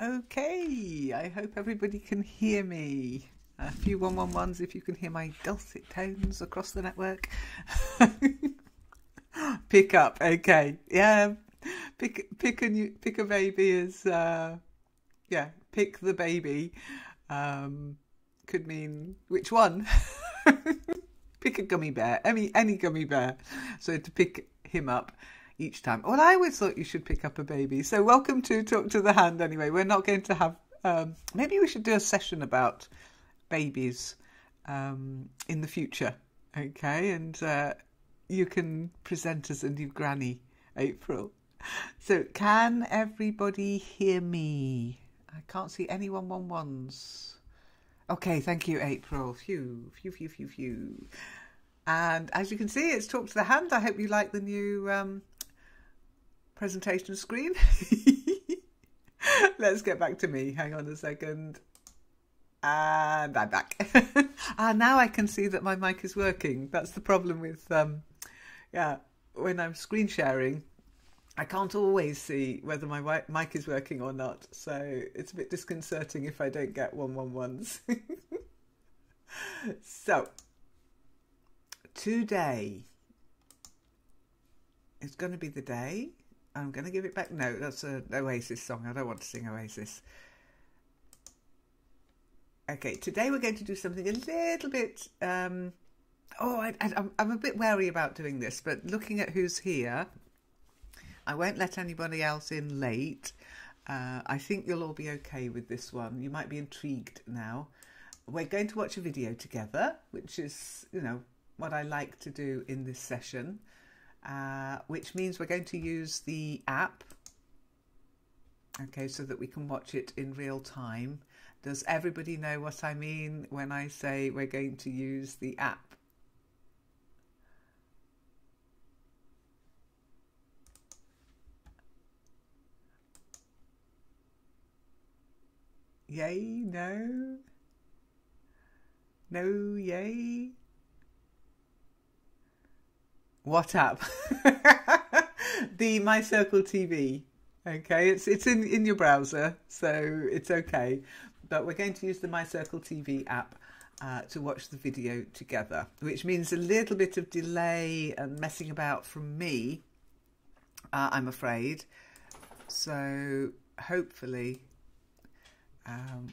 Okay, I hope everybody can hear me. A few 111s if you can hear my dulcet tones across the network. Pick up, okay. Yeah, pick a baby is pick the baby. Could mean which one? Pick a gummy bear, any gummy bear. So to pick him up each time. Well, I always thought you should pick up a baby. So welcome to Talk to the Hand anyway. We're not going to have... maybe we should do a session about babies in the future. Okay, and you can present as a new granny, April. So can everybody hear me? I can't see any 111s. Okay, thank you, April. Phew. And as you can see, it's Talk to the Hand. I hope you like the new presentation screen. Let's get back to me. Hang on a second. And I'm back. Now I can see that my mic is working. That's the problem with, when I'm screen sharing, I can't always see whether my mic is working or not. So it's a bit disconcerting if I don't get 111s. So, today is going to be the day. I'm going to give it back. No, that's an Oasis song. I don't want to sing Oasis. Okay, today we're going to do something a little bit... I'm a bit wary about doing this, but looking at who's here, I won't let anybody else in late. I think you'll all be okay with this one. You might be intrigued now. We're going to watch a video together, which is, what I like to do in this session. Which means we're going to use the app, okay, so that we can watch it in real time. Does everybody know what I mean when I say we're going to use the app? Yay, no? No, yay? What app? The MyCircle TV. Okay, it's in your browser, so it's okay. But we're going to use the MyCircle TV app to watch the video together, which means a little bit of delay and messing about from me, I'm afraid. So hopefully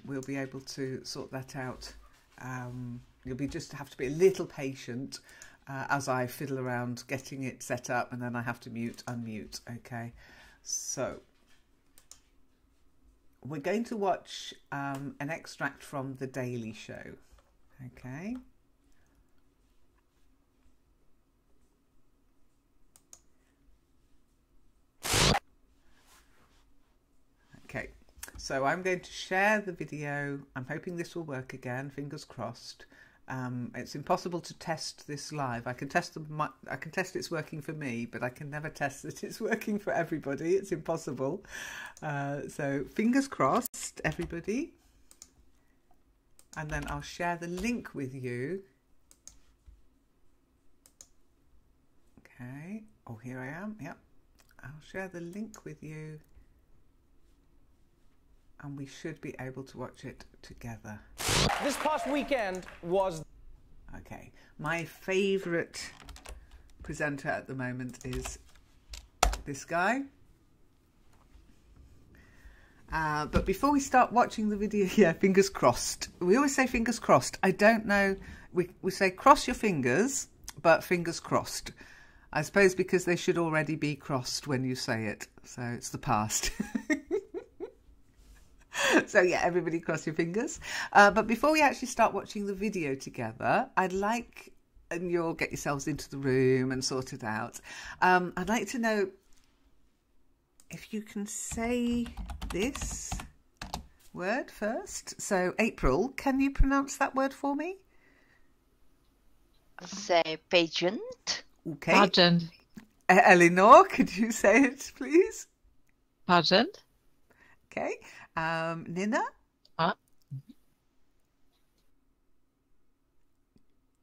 we'll be able to sort that out. You'll just have to be a little patient as I fiddle around getting it set up, and then I have to unmute. Okay, so we're going to watch an extract from The Daily Show. Okay. Okay, so I'm going to share the video. I'm hoping this will work again, fingers crossed. It's impossible to test this live. I can test it's working for me, but I can never test that it's working for everybody. It's impossible. So fingers crossed, everybody. And then I'll share the link with you. Okay. Oh, here I am. Yep. I'll share the link with you. And we should be able to watch it together. This past weekend was... Okay, my favourite presenter at the moment is this guy. But before we start watching the video, yeah, fingers crossed. We always say fingers crossed. I don't know, we say cross your fingers, but fingers crossed. I suppose because they should already be crossed when you say it, so it's the past. So yeah, everybody cross your fingers. But before we actually start watching the video together, I'd like, and you'll get yourselves into the room and sort it out, I'd like to know if you can say this word first. So April, can you pronounce that word for me? Say pageant. Okay. Pageant. Eleanor, could you say it, please? Pageant. Okay. Nina?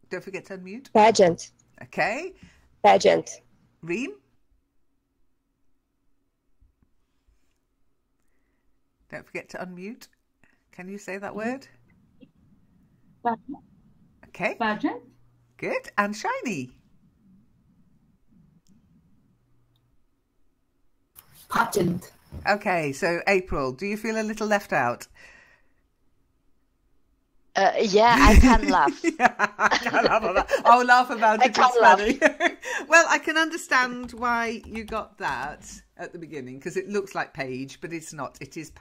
Don't forget to unmute. Pageant. Okay. Pageant. Reem? Don't forget to unmute. Can you say that word? Okay. Pageant. Good. And Shiny. Pageant. Okay, so April, do you feel a little left out? Yeah, I can't laugh. Yeah, I can't laugh about that. I'll laugh about it. can't It's funny. Well, I can understand why you got that at the beginning, because it looks like page, but it's not. It is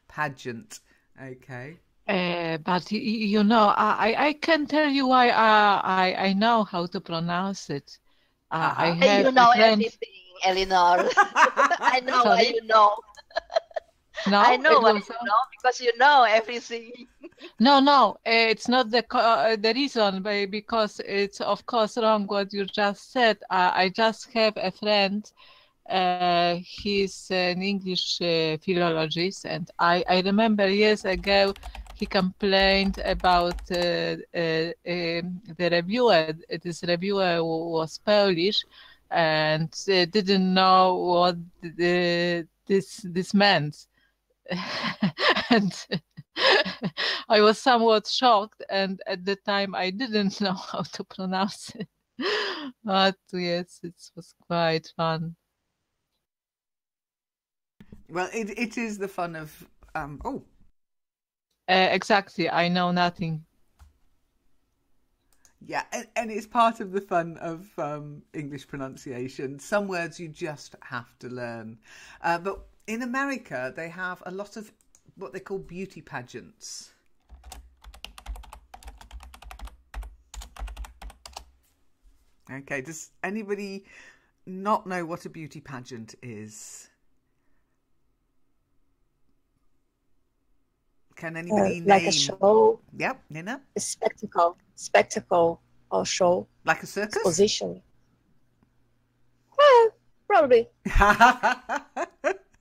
pageant. Okay. But you know, I can tell you why I know how to pronounce it. I have You know a friend. everything, Eleanor. I know why Sorry? you know. No, I know it why was- you know, because you know everything. No, it's not the reason, but because it's of course wrong what you just said. I just have a friend. He's an English philologist, and I remember years ago he complained about the reviewer. This reviewer was Polish and didn't know what this meant. And I was somewhat shocked, and at the time I didn't know how to pronounce it. But yes, it was quite fun. Well, it is the fun of Exactly, I know nothing. yeah, and it's part of the fun of English pronunciation. Some words you just have to learn. But in America, they have a lot of what they call beauty pageants. Okay, does anybody not know what a beauty pageant is? Can anybody Like name? a show, Yep, Nina? a spectacle or show, Like a circus? exposition. Probably.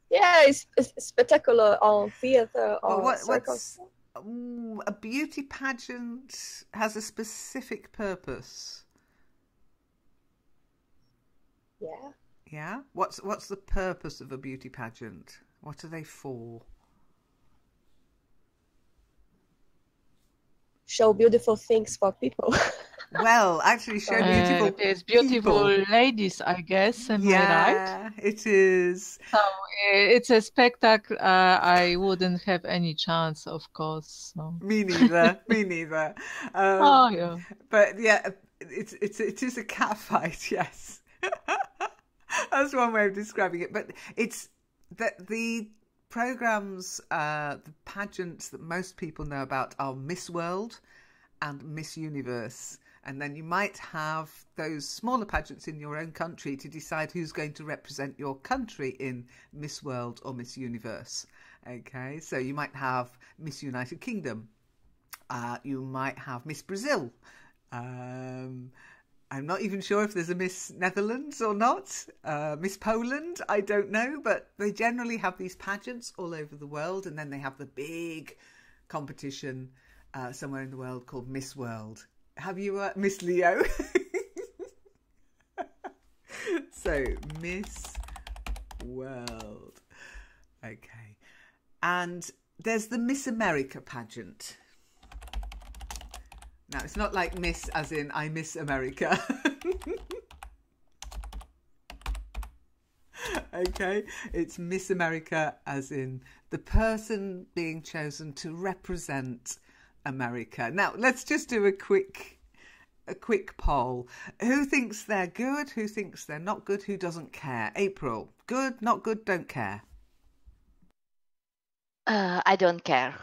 Yeah, it's spectacular on theater or Well, circus. a beauty pageant has a specific purpose. Yeah. Yeah? What's the purpose of a beauty pageant? What are they for? Show beautiful things for people. Well, actually show beautiful There's beautiful people. ladies, I guess. Am I right? Yeah, it is. So it's a spectacle. I wouldn't have any chance, of course. So. Me neither. Me neither. Oh yeah. But yeah, it is a cat fight. Yes, that's one way of describing it. But it's that the programs, the pageants that most people know about are Miss World and Miss Universe. And then you might have those smaller pageants in your own country to decide who's going to represent your country in Miss World or Miss Universe. Okay, so you might have Miss United Kingdom. You might have Miss Brazil. I'm not even sure if there's a Miss Netherlands or not. Miss Poland, I don't know. But they generally have these pageants all over the world. And then they have the big competition somewhere in the world called Miss World. Have you, Miss Leo? So, Miss World. Okay. And there's the Miss America pageant. Now, it's not like Miss as in I miss America. Okay. It's Miss America as in the person being chosen to represent America. Now, let's just do a quick poll. Who thinks they're good? Who thinks they're not good? Who doesn't care? April, good, not good, don't care. I don't care.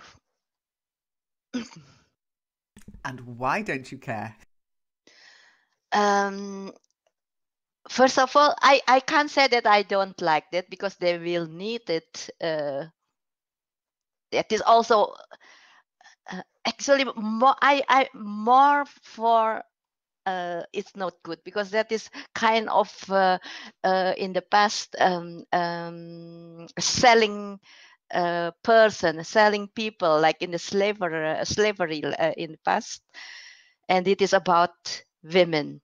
And why don't you care? First of all, I can't say that I don't like that because they will need it. It is also actually more. I more for. It's not good because that is kind of in the past selling selling people, like in the slavery in the past, and it is about women,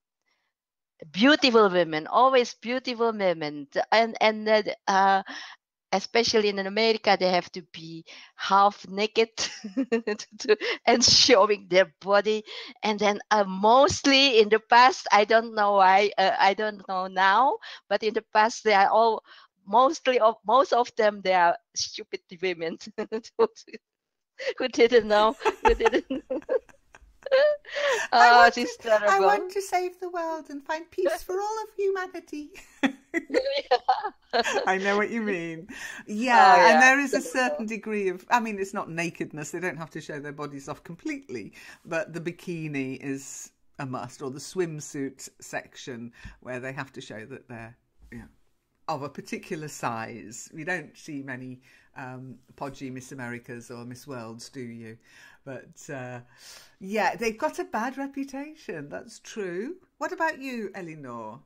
beautiful women, always beautiful women, and especially in America, they have to be half naked and showing their body. And then mostly in the past, I don't know why, I don't know now, but in the past they are all most of them, they are stupid women who didn't know, who didn't. Oh, she's I terrible. want to save the world and find peace for all of humanity. I know what you mean. Yeah, Oh, yeah. and there is a certain degree of, I mean, it's not nakedness. They don't have to show their bodies off completely, but the bikini is a must, or the swimsuit section where they have to show that they're, of a particular size. We don't see many podgy Miss Americas or Miss Worlds, do you? But yeah, they've got a bad reputation. That's true. What about you, Elinor?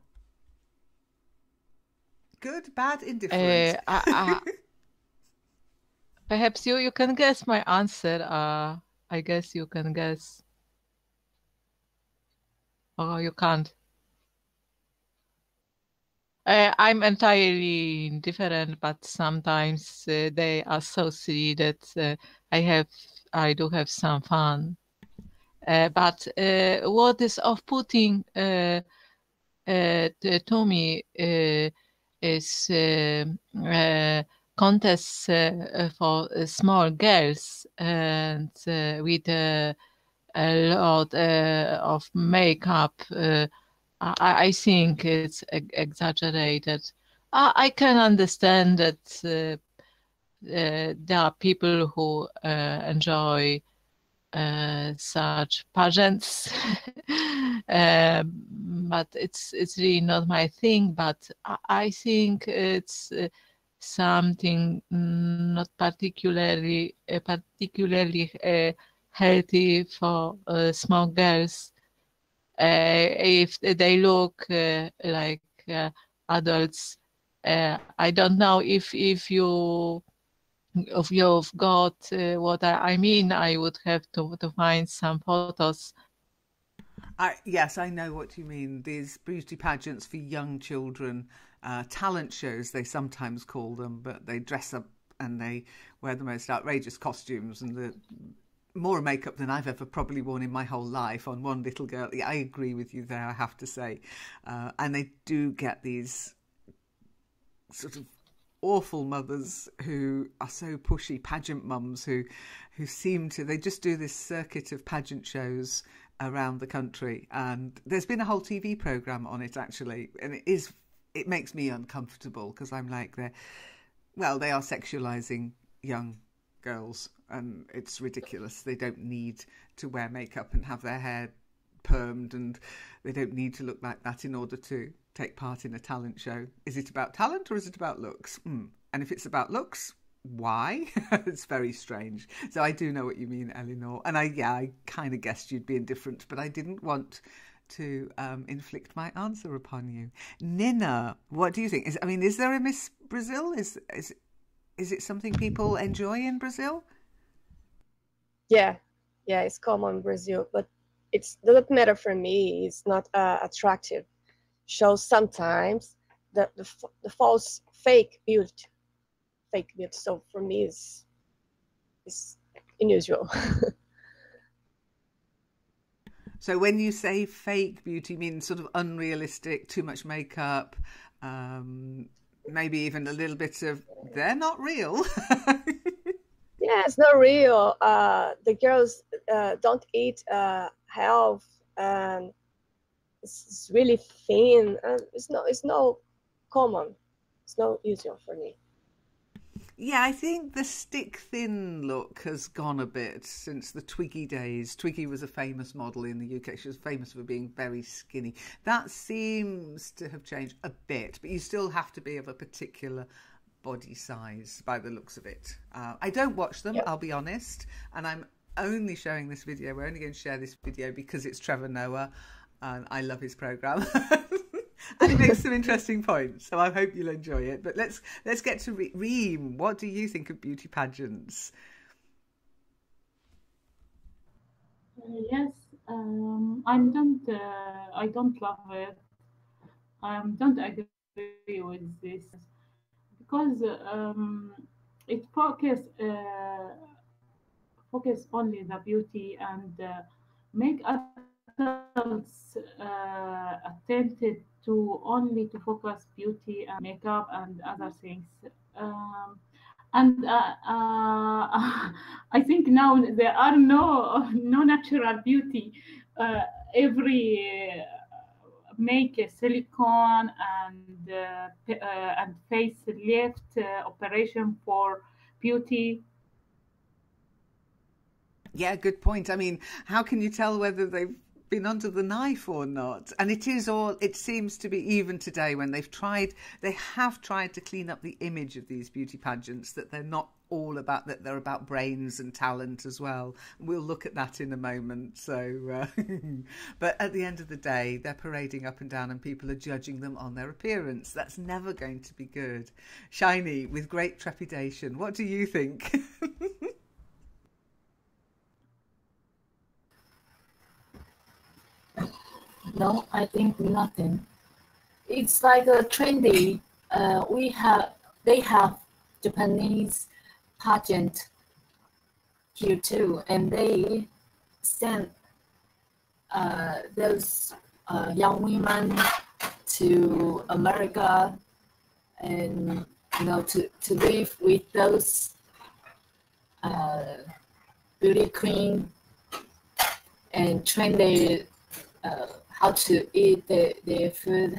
Good, bad, indifferent? Perhaps you can guess my answer. I guess you can guess. Oh, you can't. I'm entirely indifferent, but sometimes they are so silly that I do have some fun. But what is off-putting to me is contests for small girls and with a lot of makeup. I think it's exaggerated. I can understand that there are people who enjoy such pageants, but it's really not my thing. But I think it's something not particularly healthy for small girls. If they look like adults, I don't know if you've got what I mean. I would have to find some photos. Yes, I know what you mean. These beauty pageants for young children, talent shows they sometimes call them, but they dress up and they wear the most outrageous costumes and the more makeup than I've ever probably worn in my whole life on one little girl. I agree with you there, I have to say. And they do get these sort of awful mothers who are so pushy, pageant mums who seem to, they just do this circuit of pageant shows around the country. And there's been a whole TV programme on it, actually. And it makes me uncomfortable because I'm like, they are sexualising young girls and it's ridiculous. They don't need to wear makeup and have their hair permed, and they don't need to look like that in order to take part in a talent show. Is it about talent or is it about looks? And if it's about looks, why? It's very strange. So I do know what you mean, Elinor. And I kind of guessed you'd be indifferent, but I didn't want to inflict my answer upon you. Nina, what do you think? Is there a Miss Brazil? Is it something people enjoy in Brazil? Yeah, it's common in Brazil, but it doesn't matter for me. It's not attractive. Shows sometimes the false fake beauty. So for me, it's unusual. So when you say fake beauty, you mean sort of unrealistic, too much makeup, maybe even a little bit of they're not real. Yeah, it's not real. The girls don't eat health, and it's really thin. It's no common. It's no usual for me. Yeah, I think the stick thin look has gone a bit since the Twiggy days. Twiggy was a famous model in the UK. She was famous for being very skinny. That seems to have changed a bit, but you still have to be of a particular body size by the looks of it. I don't watch them, I'll be honest, and I'm only showing this video. We're only going to share this video because it's Trevor Noah and I love his programme. And he makes some interesting points, so I hope you'll enjoy it. But let's get to Reem. What do you think of beauty pageants? Yes, I don't love it. I don't agree with this because it focus only the beauty and make adults attempted to only to focus beauty and makeup and other things. Um, and I think now there are no natural beauty. Uh, every make a silicone and face lift operation for beauty. Yeah, good point. I mean, how can you tell whether they've been under the knife or not? And it seems to be, even today, when they have tried to clean up the image of these beauty pageants, that they're not all about that, they're about brains and talent as well. We'll look at that in a moment. So, but at the end of the day, they're parading up and down and people are judging them on their appearance. That's never going to be good. Shiny, with great trepidation, what do you think? No, I think nothing. It's like a trendy. They have Japanese pageant here too, and they send those young women to America, and to live with those beauty queen and train their how to eat their food,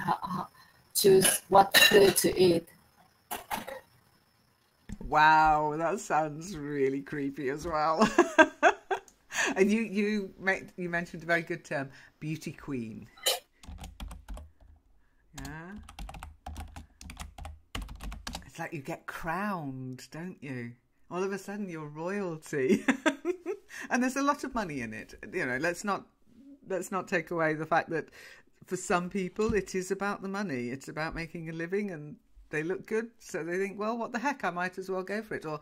choose what food to eat. Wow, that sounds really creepy as well. And you mentioned a very good term, beauty queen. Yeah. It's like you get crowned, don't you? All of a sudden you're royalty. And there's a lot of money in it. Let's not take away the fact that for some people it is about the money. It's about making a living, and they look good, so they think, well, what the heck, I might as well go for it. Or,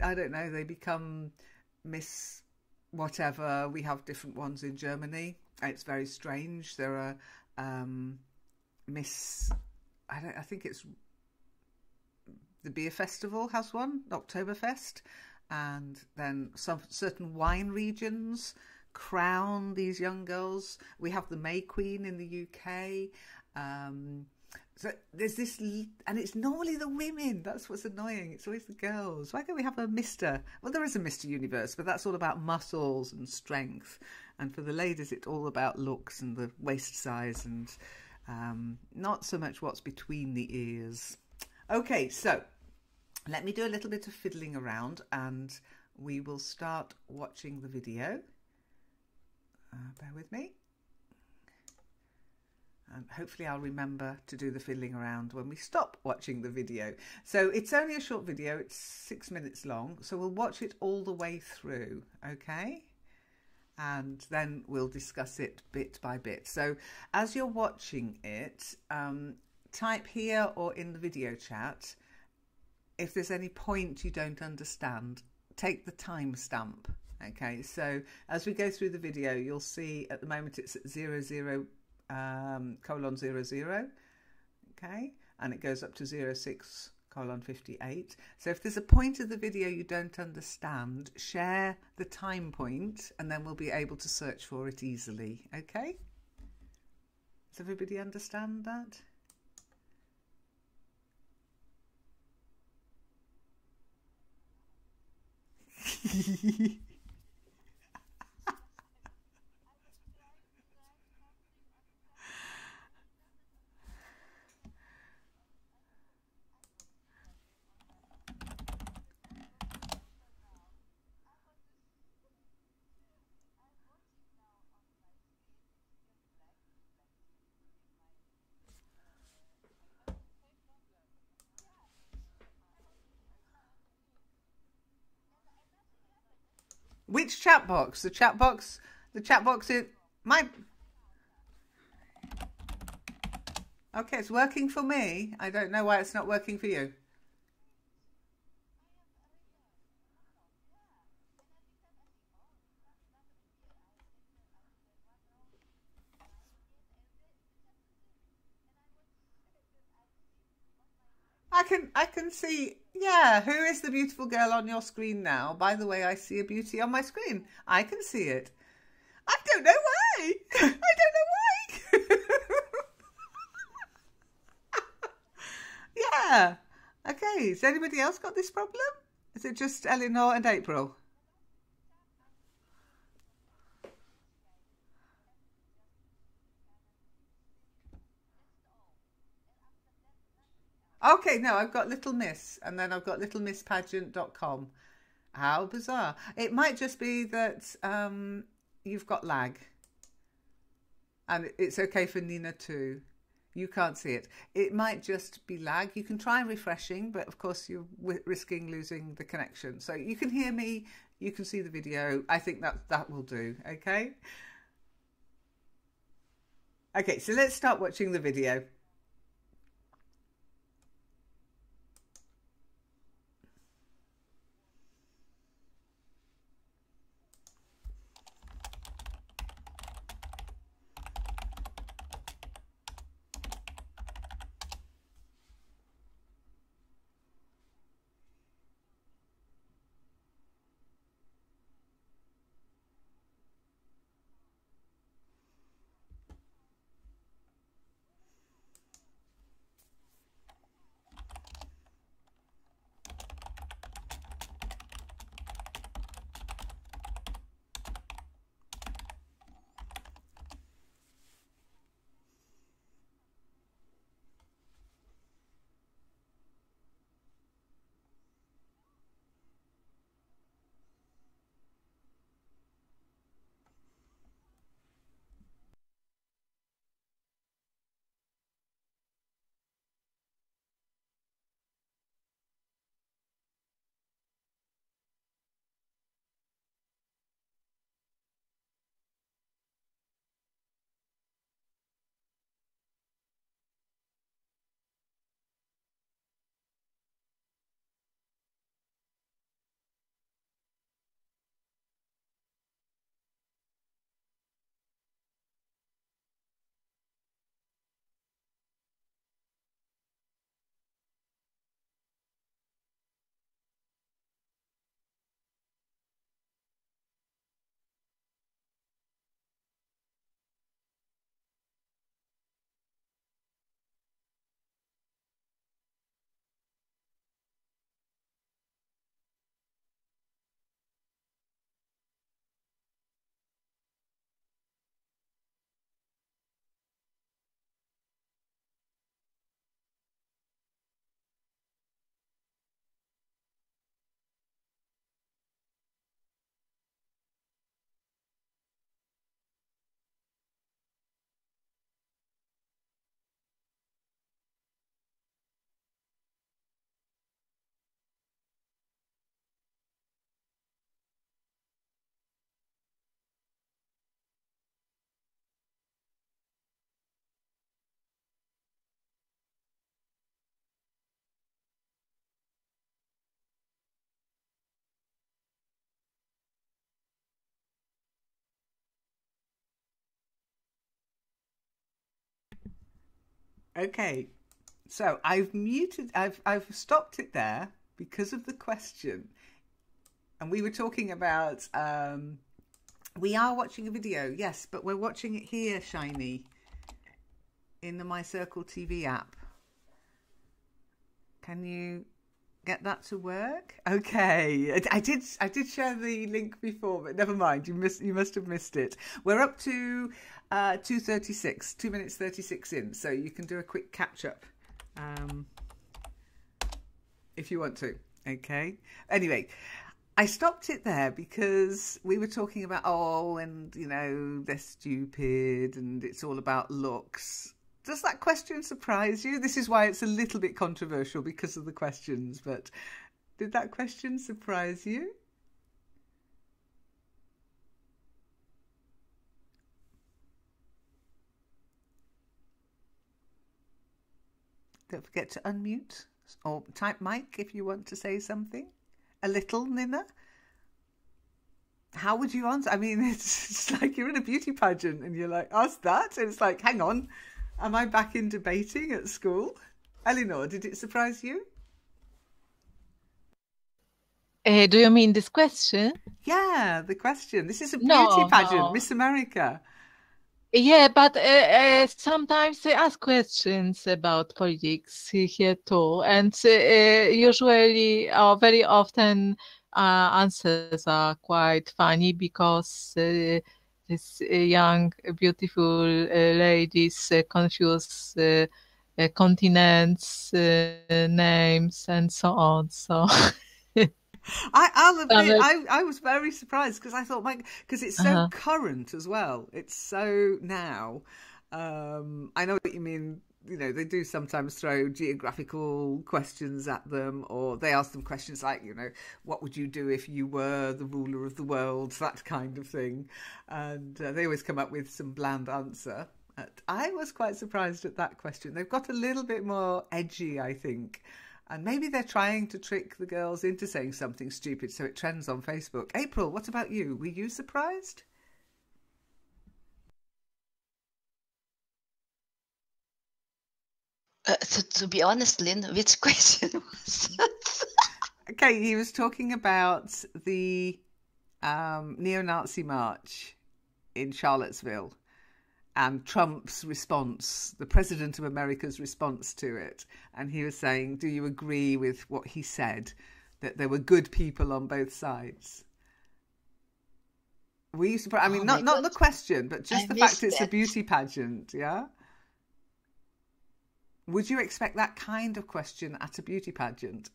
I don't know, they become Miss whatever. We have different ones in Germany. It's very strange. There are Miss, I think it's the beer festival has one, Oktoberfest, and then some certain wine regions crown these young girls. We have the May Queen in the UK. So there's this, and it's normally the women. That's what's annoying. It's always the girls. Why can't we have a Mr.? Well, there is a Mr. Universe, but that's all about muscles and strength. And for the ladies, it's all about looks and the waist size, and not so much what's between the ears. Okay, so let me do a little bit of fiddling around and we will start watching the video. Bear with me. And hopefully I'll remember to do the fiddling around when we stop watching the video. So it's only a short video, it's 6 minutes long, so we'll watch it all the way through, okay? And then we'll discuss it bit by bit. So as you're watching it, type here or in the video chat if there's any point you don't understand. Take the timestamp. Okay, so as we go through the video, you'll see at the moment it's at 00:00, okay, and it goes up to 06:58. So if there's a point of the video you don't understand, share the time point and then we'll be able to search for it easily, okay? Does everybody understand that? Which chat box? The chat box is my... Okay, it's working for me. I don't know why it's not working for you. I I can see. Yeah, who is the beautiful girl on your screen now? By the way, I see a beauty on my screen. I can see it. I don't know why. I don't know why. Yeah. Okay. Has anybody else got this problem? Is it just Eleanor and April? Okay, no, I've got Little Miss, and then I've got littlemisspageant.com. How bizarre. It might just be that you've got lag. And it's okay for Nina too. You can't see it. It might just be lag. You can try refreshing, but of course you're risking losing the connection. So you can hear me, you can see the video. I think that will do, okay? Okay, so let's start watching the video. Okay, so I've stopped it there because of the question. And we were talking about, we are watching a video, yes, but we're watching it here, Shiny, in the My Circle TV app. Can you get that to work? Okay, I did share the link before, but never mind, you must have missed it. We're up to 2:36, 2 minutes 36 in, so you can do a quick catch up if you want to. Okay, anyway, I stopped it there because we were talking about, and you know, they're stupid and it's all about looks. Does that question surprise you? This is why it's a little bit controversial, because of the questions, but did that question surprise you? Don't forget to unmute or type mic if you want to say something. A little, Nina? How would you answer? I mean, it's like you're in a beauty pageant and you're like, ask that? And it's like, hang on, am I back in debating at school? Eleanor, did it surprise you? Do you mean this question? Yeah, the question. This is a beauty No, pageant, no. Miss America. Yeah, but sometimes they ask questions about politics here too, and usually or very often answers are quite funny because these young, beautiful ladies confuse continents, names, and so on. So. I'll admit, Some- I was very surprised because I thought, because it's so current as well. It's so now. I know what you mean. You know, they do sometimes throw geographical questions at them, or they ask them questions like, you know, what would you do if you were the ruler of the world? That kind of thing. And they always come up with some bland answer. I was quite surprised at that question. They've got a little bit more edgy, I think. And maybe they're trying to trick the girls into saying something stupid so it trends on Facebook. April, what about you? Were you surprised? To be honest, Lynn, which question was that? Okay, he was talking about the neo-Nazi march in Charlottesville and Trump's response, the President of America's response to it. And he was saying, do you agree with what he said, that there were good people on both sides? Were you surprised? I mean, not the question, but just the fact it's a beauty pageant, yeah? Would you expect that kind of question at a beauty pageant?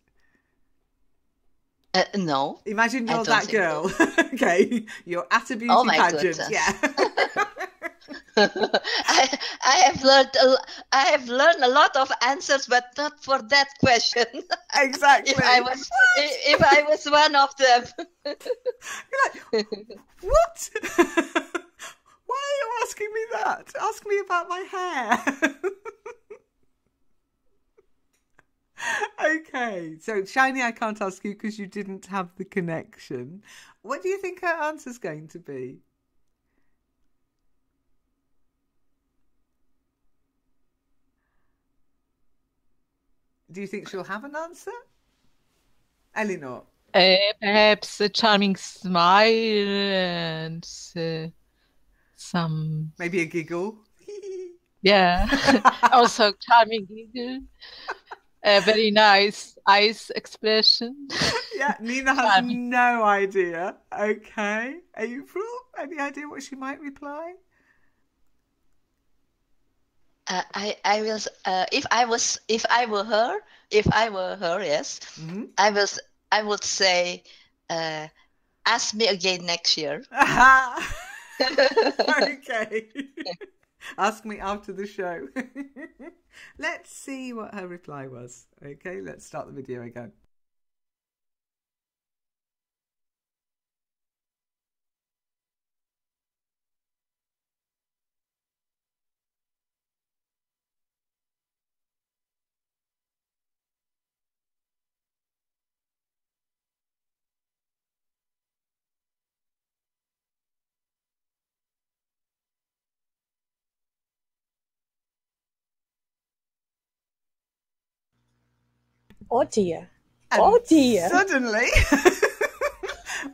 No. Imagine you're that girl. Okay, you're at a beauty pageant. Goodness. Yeah. I have learned a lot of answers, but not for that question. Exactly. if I was one of them. You're like, what? Why are you asking me that? Ask me about my hair. Okay, so Shiny, I can't ask you because you didn't have the connection. What do you think her answer's going to be? Do you think she'll have an answer? Elinor? Perhaps a charming smile and some... Maybe a giggle? Yeah, also charming giggle. A very nice eyes expression. Yeah, Nina has no idea. Okay. April, any idea what she might reply? I will. If I were her, yes, Mm-hmm. I would say, ask me again next year. Okay. Ask me after the show. Let's see what her reply was. Okay, let's start the video again. Oh dear. And oh dear. Suddenly,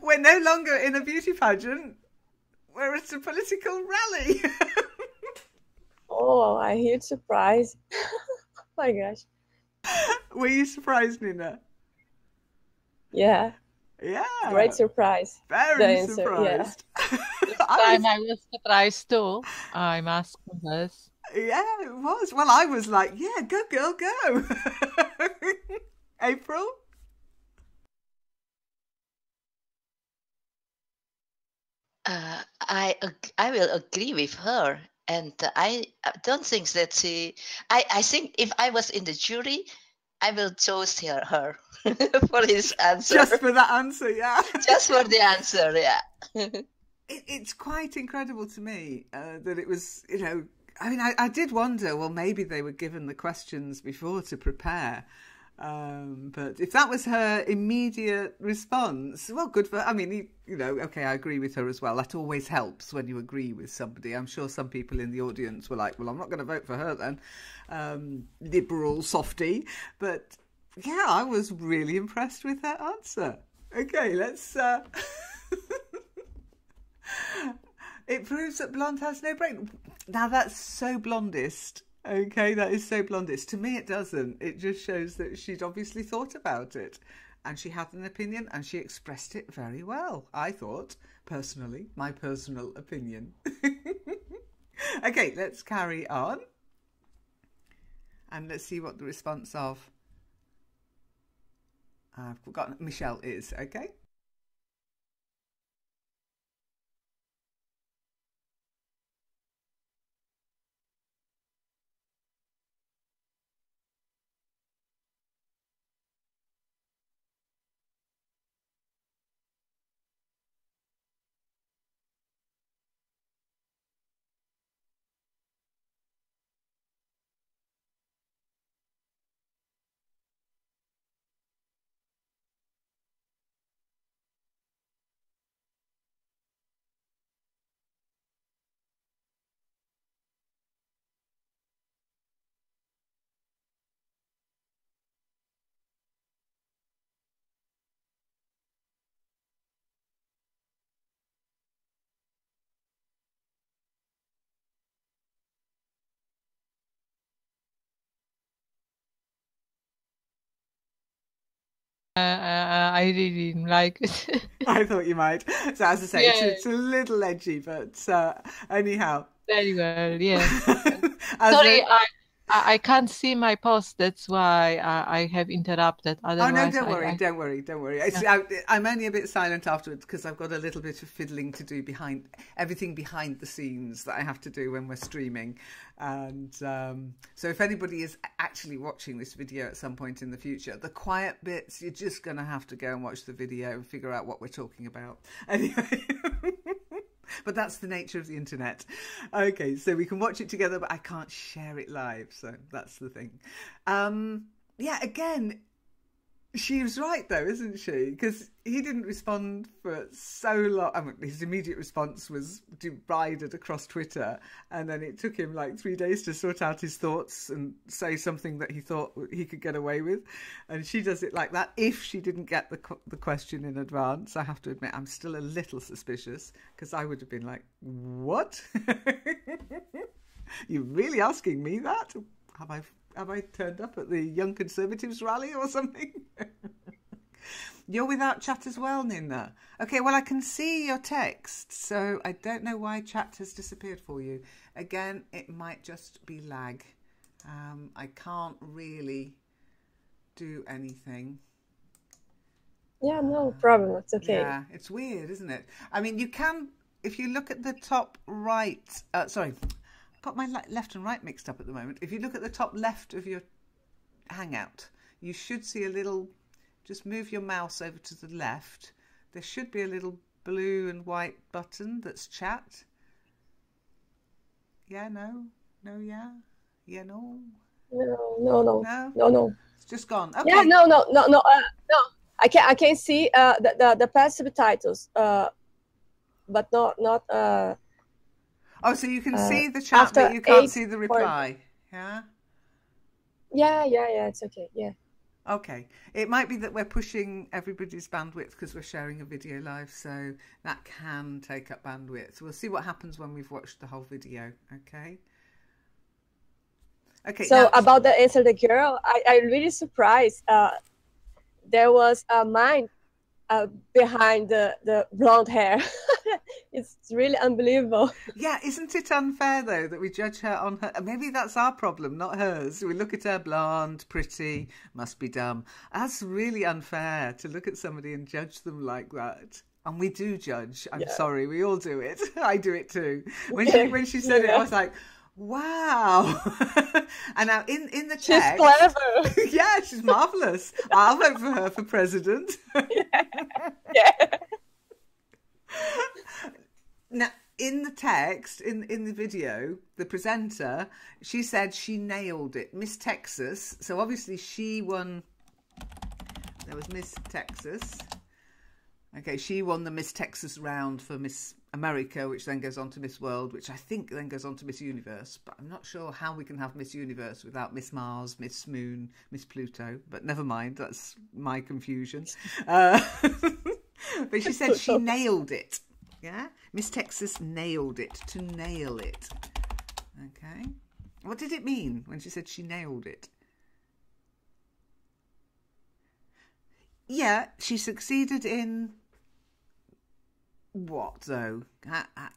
we're no longer in a beauty pageant. We're at a political rally. Oh, I hear surprise. Oh my gosh. Were you surprised, Nina? Yeah. Yeah. Great surprise. Very surprised. This time I was surprised too. I'm asking this. Yeah, it was. Well, I was like, yeah, go, girl, go. April? I will agree with her, and I don't think that she. I think if I was in the jury, I will choose her for his answer. Just for that answer, yeah. Just for the answer, yeah. It's quite incredible to me that it was, you know, I mean, I did wonder, well, maybe they were given the questions before to prepare. But if that was her immediate response, well, good for, I mean, you know, okay, I agree with her as well. That always helps when you agree with somebody. I'm sure some people in the audience were like, well, I'm not going to vote for her then. Liberal softy. But yeah, I was really impressed with her answer. Okay, let's... It proves that blonde has no brain. Now, that's so blondist. Okay, that is so blondist. To me, it doesn't. It just shows that she'd obviously thought about it. And she had an opinion, and she expressed it very well, I thought, personally. My personal opinion. Okay, let's carry on. And let's see what the response of... I've forgotten. Michelle is, okay? I really didn't like it. I thought you might. So as I say, Yeah. it's a little edgy, but anyhow. Very well, yeah. As Sorry, a- I can't see my post. That's why I have interrupted. Oh Otherwise, no, don't worry, don't worry, don't worry. I'm only a bit silent afterwards because I've got a little bit of fiddling to do behind everything behind the scenes that I have to do when we're streaming. And so if anybody is actually watching this video at some point in the future, the quiet bits, you're just going to have to go and watch the video and figure out what we're talking about. Anyway. But that's the nature of the internet. Okay, so we can watch it together, but I can't share it live. So that's the thing. Yeah, again, she was right though, isn't she? Because he didn't respond for so long. I mean, his immediate response was derided across Twitter. And then it took him like 3 days to sort out his thoughts and say something that he thought he could get away with. And she does it like that. If she didn't get the question in advance, I have to admit, I'm still a little suspicious because I would have been like, what? You're really asking me that? Have I turned up at the Young Conservatives rally or something? You're without chat as well, Nina. Okay, well, I can see your text, so I don't know why chat has disappeared for you. Again, it might just be lag. I can't really do anything. Yeah, no problem. It's okay. Yeah, it's weird, isn't it? I mean, you can, if you look at the top right, sorry, got my left and right mixed up at the moment. If you look at the top left of your Hangout, you should see a little, just move your mouse over to the left. There should be a little blue and white button that's chat. Yeah, no, yeah, yeah, no. No. It's just gone. Okay. Yeah, no. I can see the past subtitles, but not. Oh, so you can see the chat, but you can't see the reply. Yeah. Yeah. It's okay. Yeah. Okay. It might be that we're pushing everybody's bandwidth because we're sharing a video live, so that can take up bandwidth. We'll see what happens when we've watched the whole video. Okay. Okay. So now, about the Answer the Girl, I'm really surprised. There was a mind behind the blonde hair. It's really unbelievable. yeah, isn't it unfair though that we judge her on her? Maybe that's our problem, not hers. We look at her blonde, pretty, must be dumb. That's really unfair to look at somebody and judge them like that. And we do judge. I'm sorry, we all do it. I do it too. When she said it, I was like, wow. And now in the text, She's clever. yeah, she's marvelous. I'll vote for her for president. Yeah. Now, in the text, in the video, the presenter, she said she nailed it. Miss Texas. So obviously she won. There was Miss Texas. Okay, she won the Miss Texas round for Miss America, which then goes on to Miss World, which I think then goes on to Miss Universe. But I'm not sure how we can have Miss Universe without Miss Mars, Miss Moon, Miss Pluto. But never mind, that's my confusion. But she said she nailed it. Yeah? Miss Texas nailed it. To nail it. Okay. What did it mean when she said she nailed it? Yeah, she succeeded in... What, though?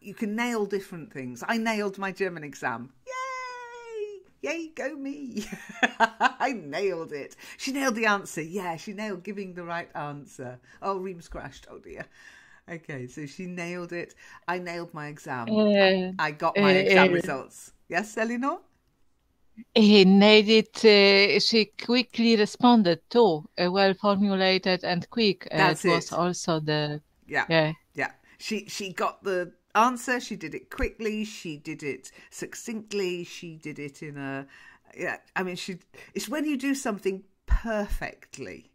You can nail different things. I nailed my German exam. Yay! Yay, go me! I nailed it. She nailed the answer. Yeah, she nailed giving the right answer. Oh, Reams crashed. Oh, dear. Okay, so she nailed it. I nailed my exam. I got my exam results. Yes, Elinor? He nailed it. She quickly responded too. Well formulated and quick. That's it was it. also the... Yeah. She got the answer. She did it quickly. She did it succinctly. She did it in a... Yeah, I mean, it's when you do something perfectly,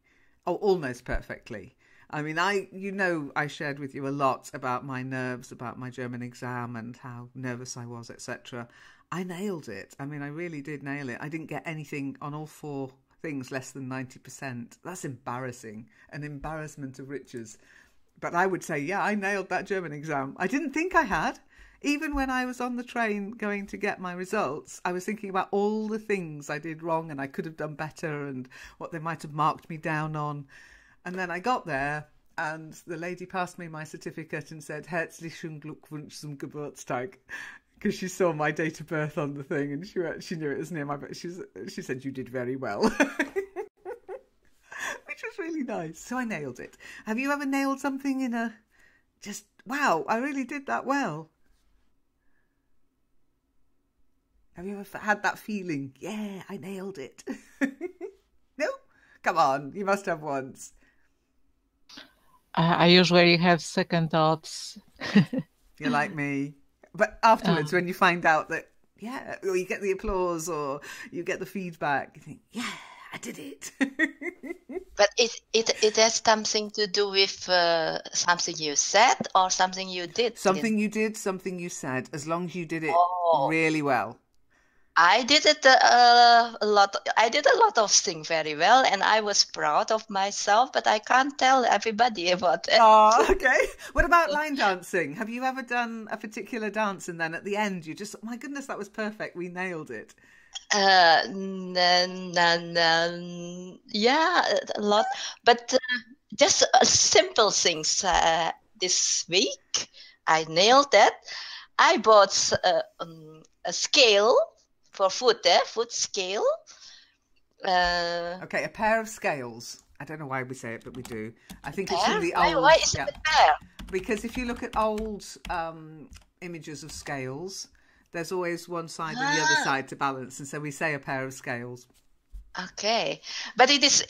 or almost perfectly. I mean, I shared with you a lot about my nerves, about my German exam and how nervous I was, etc. I nailed it. I mean, I really did nail it. I didn't get anything on all 4 things less than 90%. That's embarrassing. An embarrassment of riches. But I would say, yeah, I nailed that German exam. I didn't think I had. Even when I was on the train going to get my results, I was thinking about all the things I did wrong and I could have done better and what they might have marked me down on. And then I got there and the lady passed me my certificate and said, Herzlichen Glückwunsch zum Geburtstag. Because she saw my date of birth on the thing and she knew it was near my birth. She said, you did very well. Which was really nice. So I nailed it. Have you ever nailed something in a... Just, wow, I really did that well. Have you ever had that feeling? Yeah, I nailed it. No? Come on, you must have once. I usually have second thoughts. You're like me. But afterwards, when you find out that, yeah, or you get the applause or you get the feedback, you think, yeah, I did it. But it has something to do with something you said or something you did. Something you did, something you said, as long as you did it really well. I did it a lot. I did a lot of things very well, and I was proud of myself. But I can't tell everybody about it. Oh, okay. What about line dancing? Have you ever done a particular dance and then at the end you just, oh my goodness, that was perfect. We nailed it. Yeah, a lot. But just simple things. This week, I nailed that. I bought a scale for food, food scale. Okay, a pair of scales. I don't know why we say it, but we do. I think it's from the old... Why is it a pair? Because if you look at old images of scales, there's always one side and the other side to balance, and so we say a pair of scales. Okay, but it is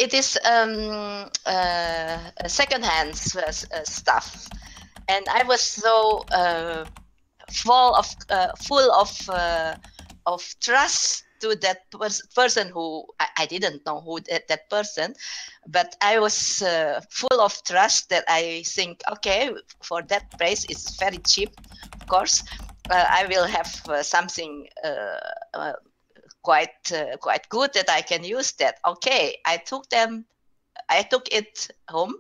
secondhand stuff, and I was so full of trust to that person who I didn't know who that person, but I was full of trust that I think, okay, for that price it's very cheap, of course. I will have something quite good that I can use that. Okay, I took it home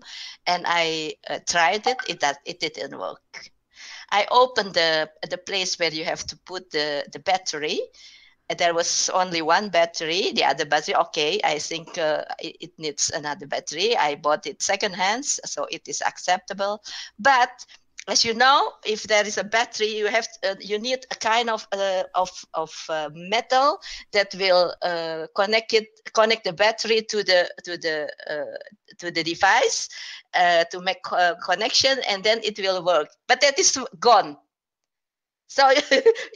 and I tried it. It didn't work. I opened the place where you have to put the battery. There was only one battery. The other battery, okay, I think it needs another battery. I bought it secondhand, so it is acceptable. But as you know, if there is a battery, you need a kind of metal that will connect the battery to the device to make connection, and then it will work. But that is gone. So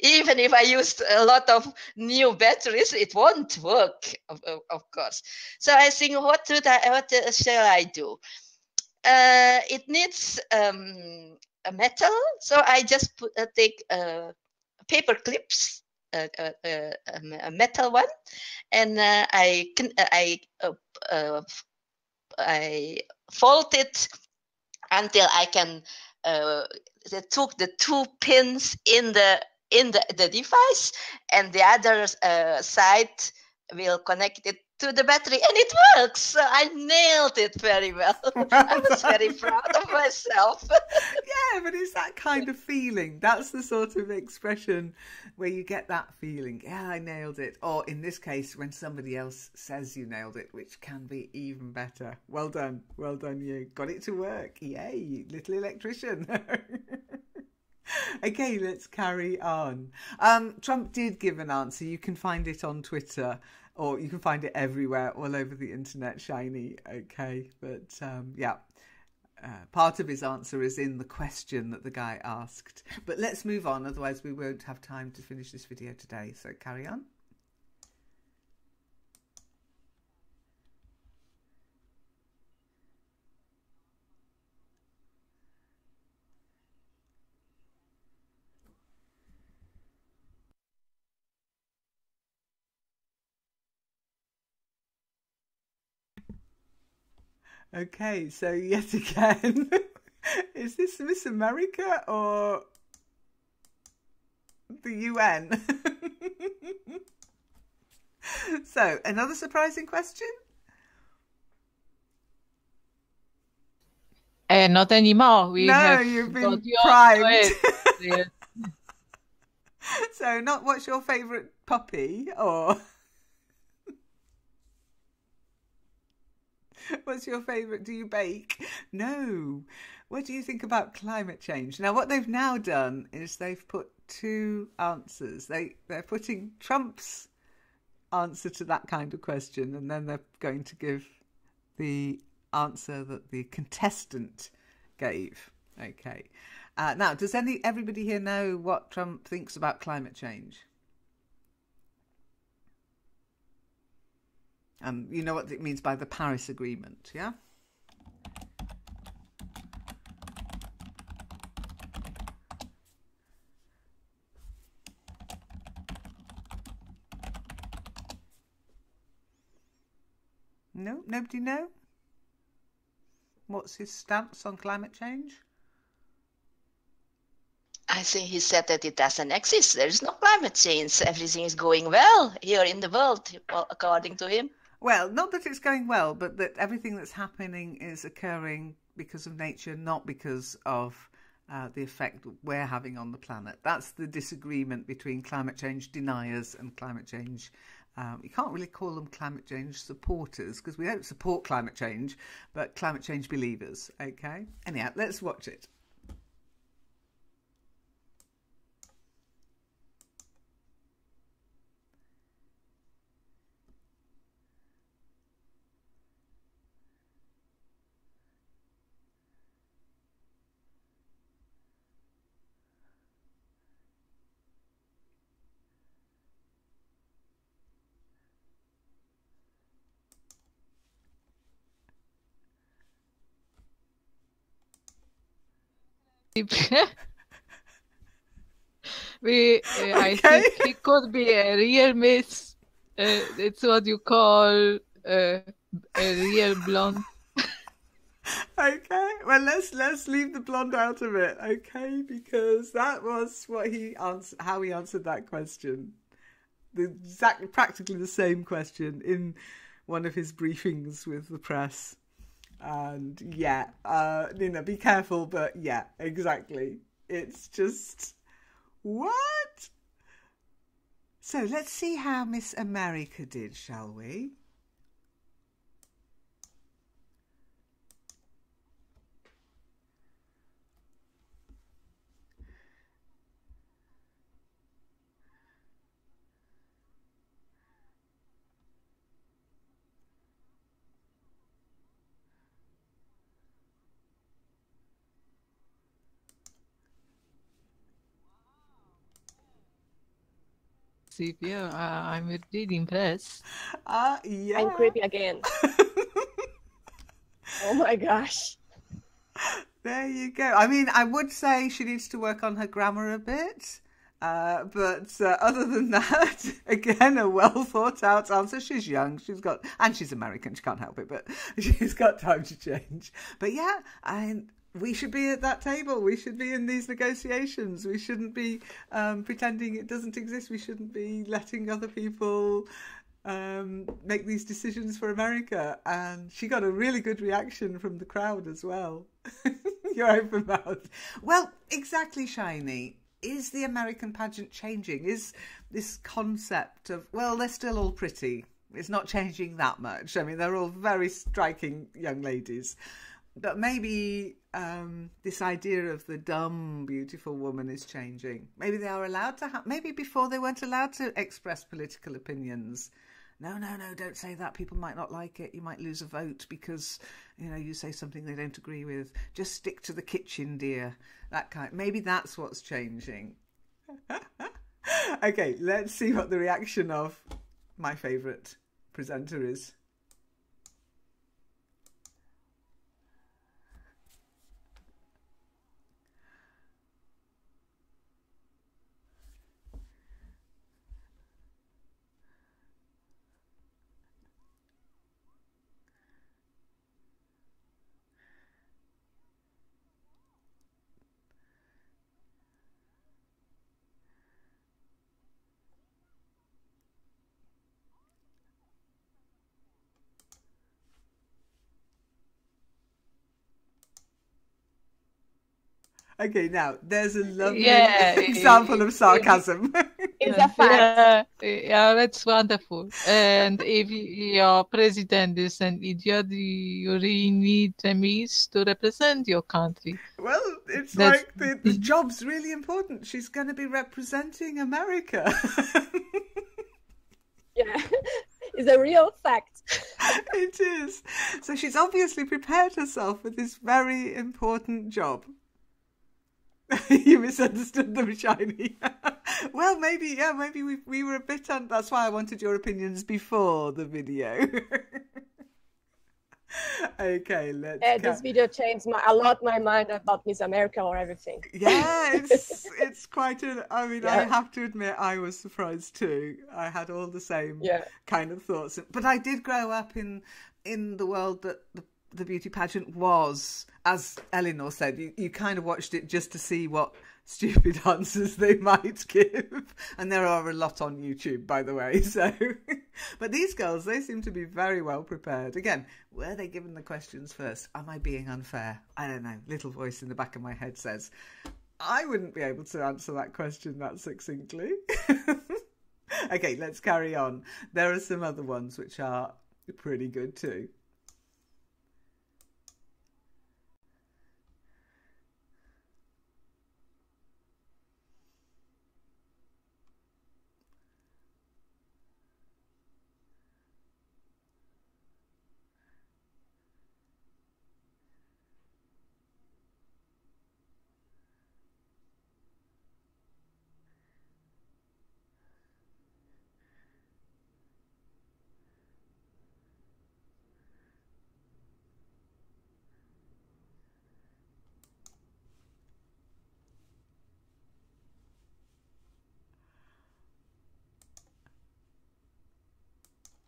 even if I used a lot of new batteries, it won't work, of course. So I think, what shall I do? It needs a metal, so I just take paper clips, a metal one, and I fold it until I can they took the 2 pins in the device, and the other side will connect it to the battery, and it works. So I nailed it very well. I was very proud of myself. Yeah, but it's that kind of feeling. That's the sort of expression where you get that feeling. Yeah, I nailed it. Or in this case, when somebody else says you nailed it, which can be even better. Well done. Well done, you. Got it to work. Yay, little electrician. Okay, let's carry on. Trump did give an answer. You can find it on Twitter, or you can find it everywhere, all over the internet, Shiny. Okay, but yeah, part of his answer is in the question that the guy asked. But let's move on, otherwise we won't have time to finish this video today. So carry on. Okay, so yet again, is this Miss America or the UN? So, another surprising question? Not anymore. You've been got primed. Yes. So, not what's your favourite puppy, or what's your favourite? Do you bake? No. What do you think about climate change? Now, what they've now done is they've put 2 answers. They're putting Trump's answer to that kind of question, and then they're going to give the answer that the contestant gave. Okay. Now, does everybody here know what Trump thinks about climate change? You know what it means by the Paris Agreement, yeah? No? Nobody know? What's his stance on climate change? I think he said that it doesn't exist. There is no climate change. Everything is going well here in the world, according to him. Well, not that it's going well, but that everything that's happening is occurring because of nature, not because of the effect we're having on the planet. That's the disagreement between climate change deniers and climate change. You can't really call them climate change supporters, because we don't support climate change, but climate change believers. Okay? Anyhow, let's watch it. I think he could be a real miss. It's what you call a real blonde. Okay, well let's leave the blonde out of it, okay? Because that was what he answered, how he answered that question. Practically the same question in one of his briefings with the press. And yeah, Nina, be careful, but yeah, exactly. It's just, what? So let's see how Miss America did, shall we? Yeah, I'm really impressed. Yeah. I'm creepy again. Oh my gosh. There you go. I mean, I would say she needs to work on her grammar a bit. But other than that, again, a well thought out answer. She's young, and she's American, she can't help it, but she's got time to change. But yeah, we should be at that table. We should be in these negotiations. We shouldn't be pretending it doesn't exist. We shouldn't be letting other people make these decisions for America. And she got a really good reaction from the crowd as well. Your open mouth. Well, exactly, Shiny. Is the American pageant changing? Is this concept of, well, they're still all pretty. It's not changing that much. I mean, they're all very striking young ladies. But maybe this idea of the dumb, beautiful woman is changing. Maybe they are allowed to maybe before they weren't allowed to express political opinions. No, don't say that. People might not like it. You might lose a vote because, you say something they don't agree with. Just stick to the kitchen, dear. That kind. Maybe that's what's changing. Okay, let's see what the reaction of my favourite presenter is. Okay, now there's a lovely example of sarcasm. It's a fact. Yeah, that's wonderful. And if your president is an idiot, you really need a Miss to represent your country. Well, it's like the job's really important. She's going to be representing America. Yeah, it's a real fact. It is. So she's obviously prepared herself for this very important job. You misunderstood them, Shiny. Well, maybe we were a bit that's why I wanted your opinions before the video. Okay, let's this video changed my mind about Miss America or everything. Yeah, it's quite I have to admit I was surprised too. I had all the same kind of thoughts. But I did grow up in the world that the beauty pageant was, as Eleanor said, you kind of watched it just to see what stupid answers they might give. And there are a lot on YouTube, by the way. So, but these girls, they seem to be very well prepared. Again, were they given the questions first? Am I being unfair? I don't know. Little voice in the back of my head says, I wouldn't be able to answer that question that succinctly. Okay, let's carry on. There are some other ones which are pretty good too.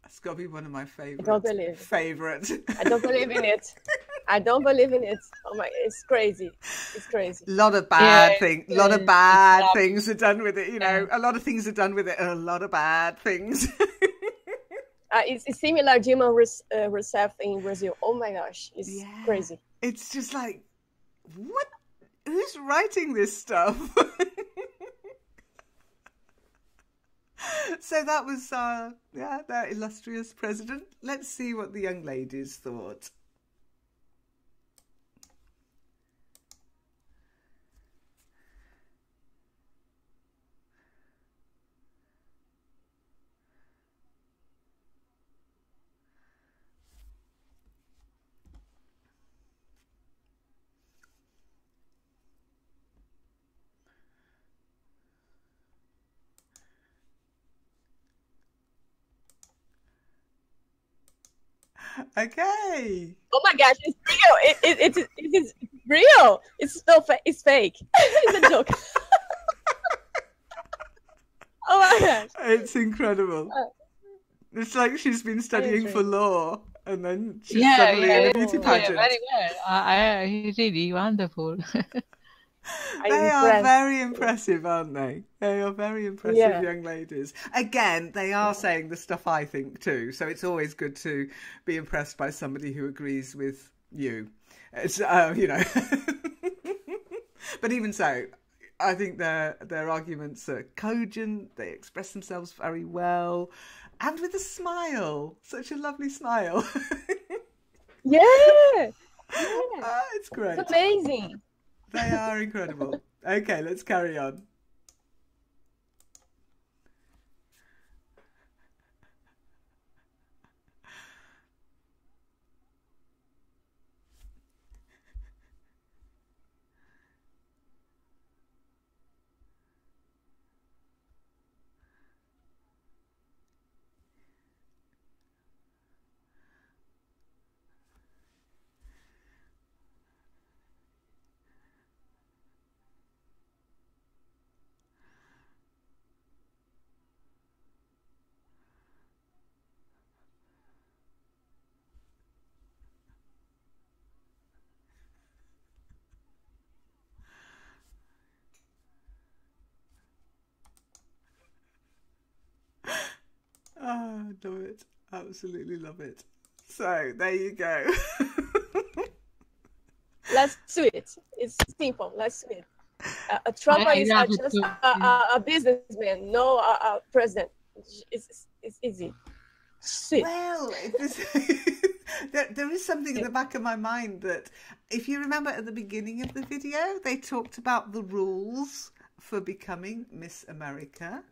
It's got to be one of my favorites. I don't believe favorite. I don't believe in it. I don't believe in it. Oh my! It's crazy. It's crazy. A lot of bad things. A lot of bad things are done with it. A lot of things are done with it, and a lot of bad things. It's similar Dilma Rousseff in Brazil. Oh my gosh, it's crazy. It's just like, what? Who's writing this stuff? So that was their illustrious president. Let's see what the young ladies thought. Okay. Oh my gosh, it's real. It is real. It's it's fake. It's a joke. Oh my gosh. It's incredible. It's like she's been studying for law. and then she's suddenly in a beauty pageant. very well. I really wonderful. They are very impressive, aren't they? They are very impressive young ladies. Again, they are saying the stuff I think too, so it's always good to be impressed by somebody who agrees with you. It's, you know. But even so, I think their arguments are cogent. They express themselves very well, and with a smile, such a lovely smile. It's great. It's amazing. They are incredible. Okay, let's carry on. Oh, I love it. Absolutely love it. So, there you go. Let's do it. It's simple. Let's do it. A Trump is just a businessman, no a president. It's easy. Sweet. Well, there is something in the back of my mind that, if you remember at the beginning of the video, they talked about the rules for becoming Miss America.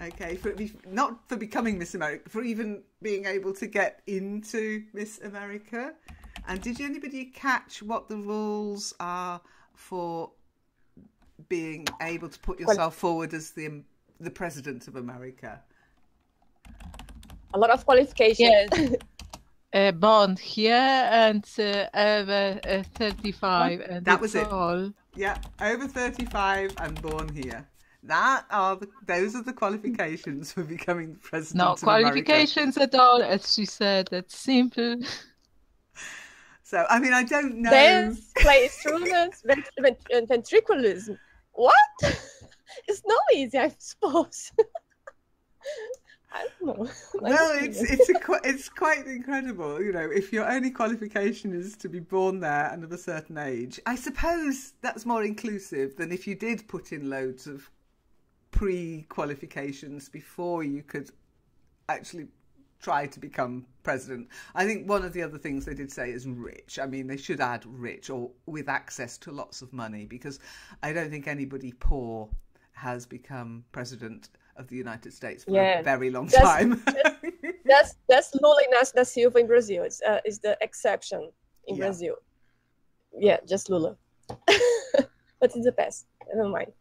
Okay, not for becoming Miss America, for even being able to get into Miss America. And did anybody catch what the rules are for being able to put yourself forward as the president of America? A lot of qualifications. Yes. Born here and over 35. And that was it. All. Yeah, over 35 and born here. Those are the qualifications for becoming the president of America. No qualifications at all, as she said. That's simple. So, I mean, I don't know. Dance, play instruments, ventriloquism. What? It's not easy, I suppose. I don't know. Well, it's quite incredible. You know, if your only qualification is to be born there and of a certain age, I suppose that's more inclusive than if you did put in loads of pre-qualifications before you could actually try to become president. I think one of the other things they did say is rich. I mean, they should add rich or with access to lots of money, because I don't think anybody poor has become president of the United States for a very long time. That's Lula Inácio da Silva in Brazil. It's the exception in Brazil. Yeah, just Lula. But it's the best. Never mind.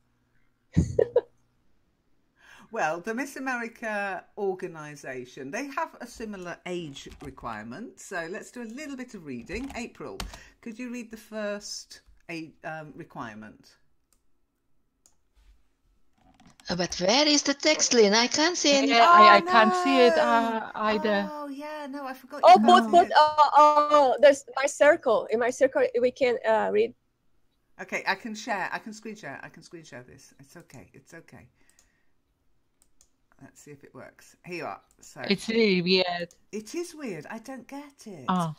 Well, the Miss America organisation, they have a similar age requirement. So let's do a little bit of reading. April, could you read the first requirement? But where is the text, Lynn? I can't see anything. I can't see it either. Oh, yeah, no, I forgot. There's my circle. In my circle, we can read. Okay, I can share. I can screen share. I can screen share this. It's okay. It's okay. Let's see if it works. Here you are. So it's really weird. It is weird. I don't get it. Oh.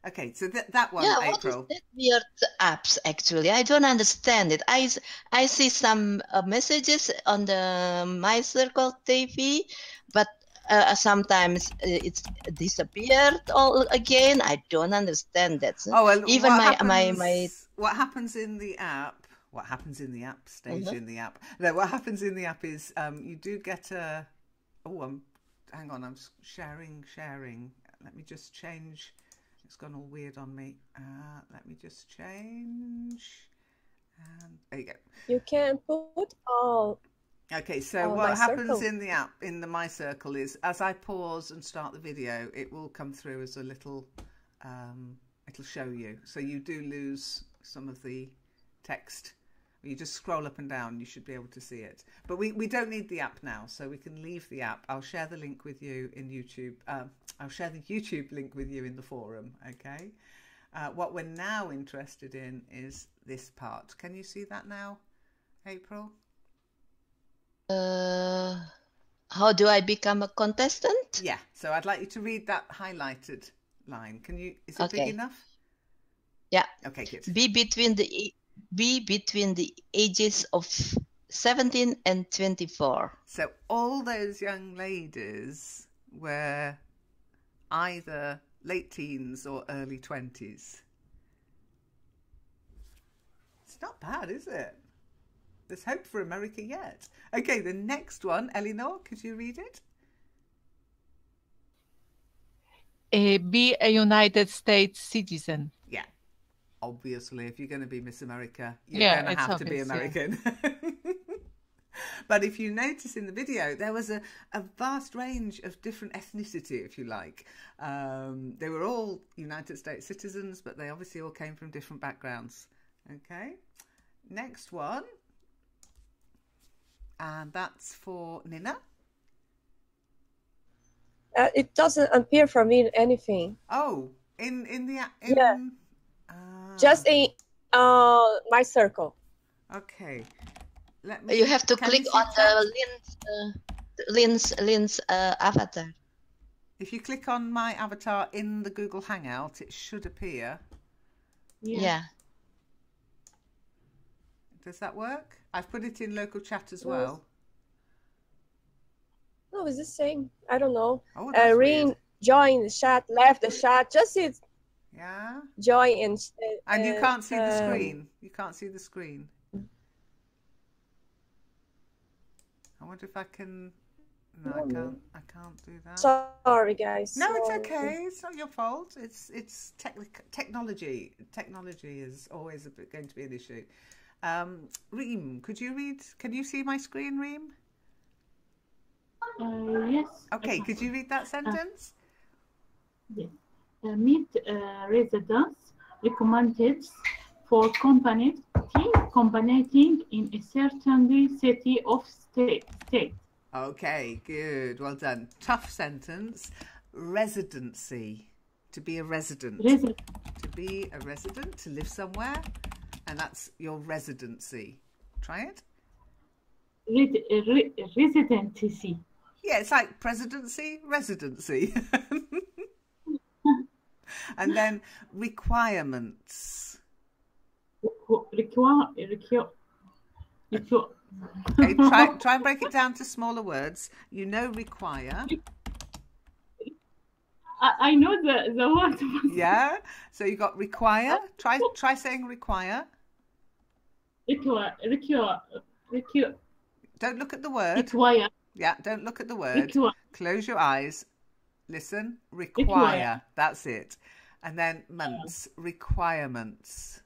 Okay, so that one, yeah, April. What is that weird apps, actually? I don't understand it. I see some messages on the My Circle TV, but sometimes it's disappeared all again. I don't understand that. Oh, well, even what happens in the app? What happens in the app stays in the app. No, what happens in the app is you do get a. Oh, hang on. I'm sharing. Let me just change. It's gone all weird on me. Let me just change. And there you go. You can put all. Okay, so what happens in the app, in the My Circle, is as I pause and start the video, it will come through as a little, it'll show you. So you do lose some of the text. You just scroll up and down, you should be able to see it. But we don't need the app now, so we can leave the app. I'll share the link with you in YouTube, I'll share the YouTube link with you in the forum, okay? What we're now interested in is this part. Can you see that now, April? How do I become a contestant? Yeah, so I'd like you to read that highlighted line. Can you, is it big Okay. enough? Yeah. Okay, good. Be between the ages of 17 and 24. So all those young ladies were either late teens or early 20s. It's not bad, is it? There's hope for America yet. Okay, the next one, Eleanor, could you read it? Be a United States citizen. Yeah, obviously, if you're going to be Miss America, you're Yeah, going to it's have to be obvious, American. But if you notice in the video, there was a vast range of different ethnicity, if you like. They were all United States citizens, but they obviously all came from different backgrounds. Okay, next one. And that's for Nina. It doesn't appear for me in anything. Oh, in Yeah. Just in my circle. Okay. Let me. You have to can click you see on text? Lynn's avatar. If you click on my avatar in the Google Hangout, it should appear. Yeah. Does that work? I've put it in local chat as well. No, it's the same. I don't know. Oh, that's Rin weird. joined the chat, left the chat. Just it Yeah. join And you can't see the screen. You can't see the screen. I wonder if I can. No, I can't. I can't do that. Sorry, guys. No, it's Sorry. okay. It's not your fault. It's technology. Technology is always going to be an issue. Reem, could you read? Can you see my screen, Reem? Yes. Okay, could you read that sentence? Yes. Meet residents recommended for combining in a certain city of state. Okay, good. Well done. Tough sentence. Residency. To be a resident. To be a resident, to live somewhere. And that's your residency. Try it. Residency. Yeah, it's like presidency, residency. And then requirements. Okay, try and break it down to smaller words. You know, require. I know the word. Yeah. So you got require. Try saying require. Require. Don't look at the word. Require. Yeah, don't look at the word. Require. Close your eyes. Listen. Require. That's it. And then months. Requirements.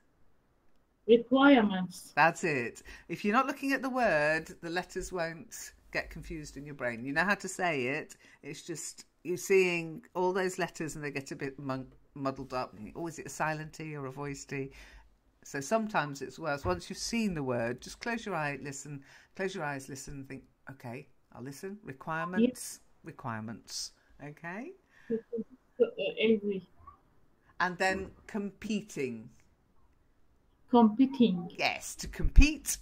Requirements. That's it. If you're not looking at the word, the letters won't get confused in your brain. You know how to say it. It's just you're seeing all those letters and they get a bit muddled up. Oh, is it a silent T or a voice T? So sometimes it's worse. Once you've seen the word, just close your eye, listen. Close your eyes, listen, and think, okay, I'll listen. Requirements. Requirements. Okay? Easy. And then competing. Competing. Yes, to compete.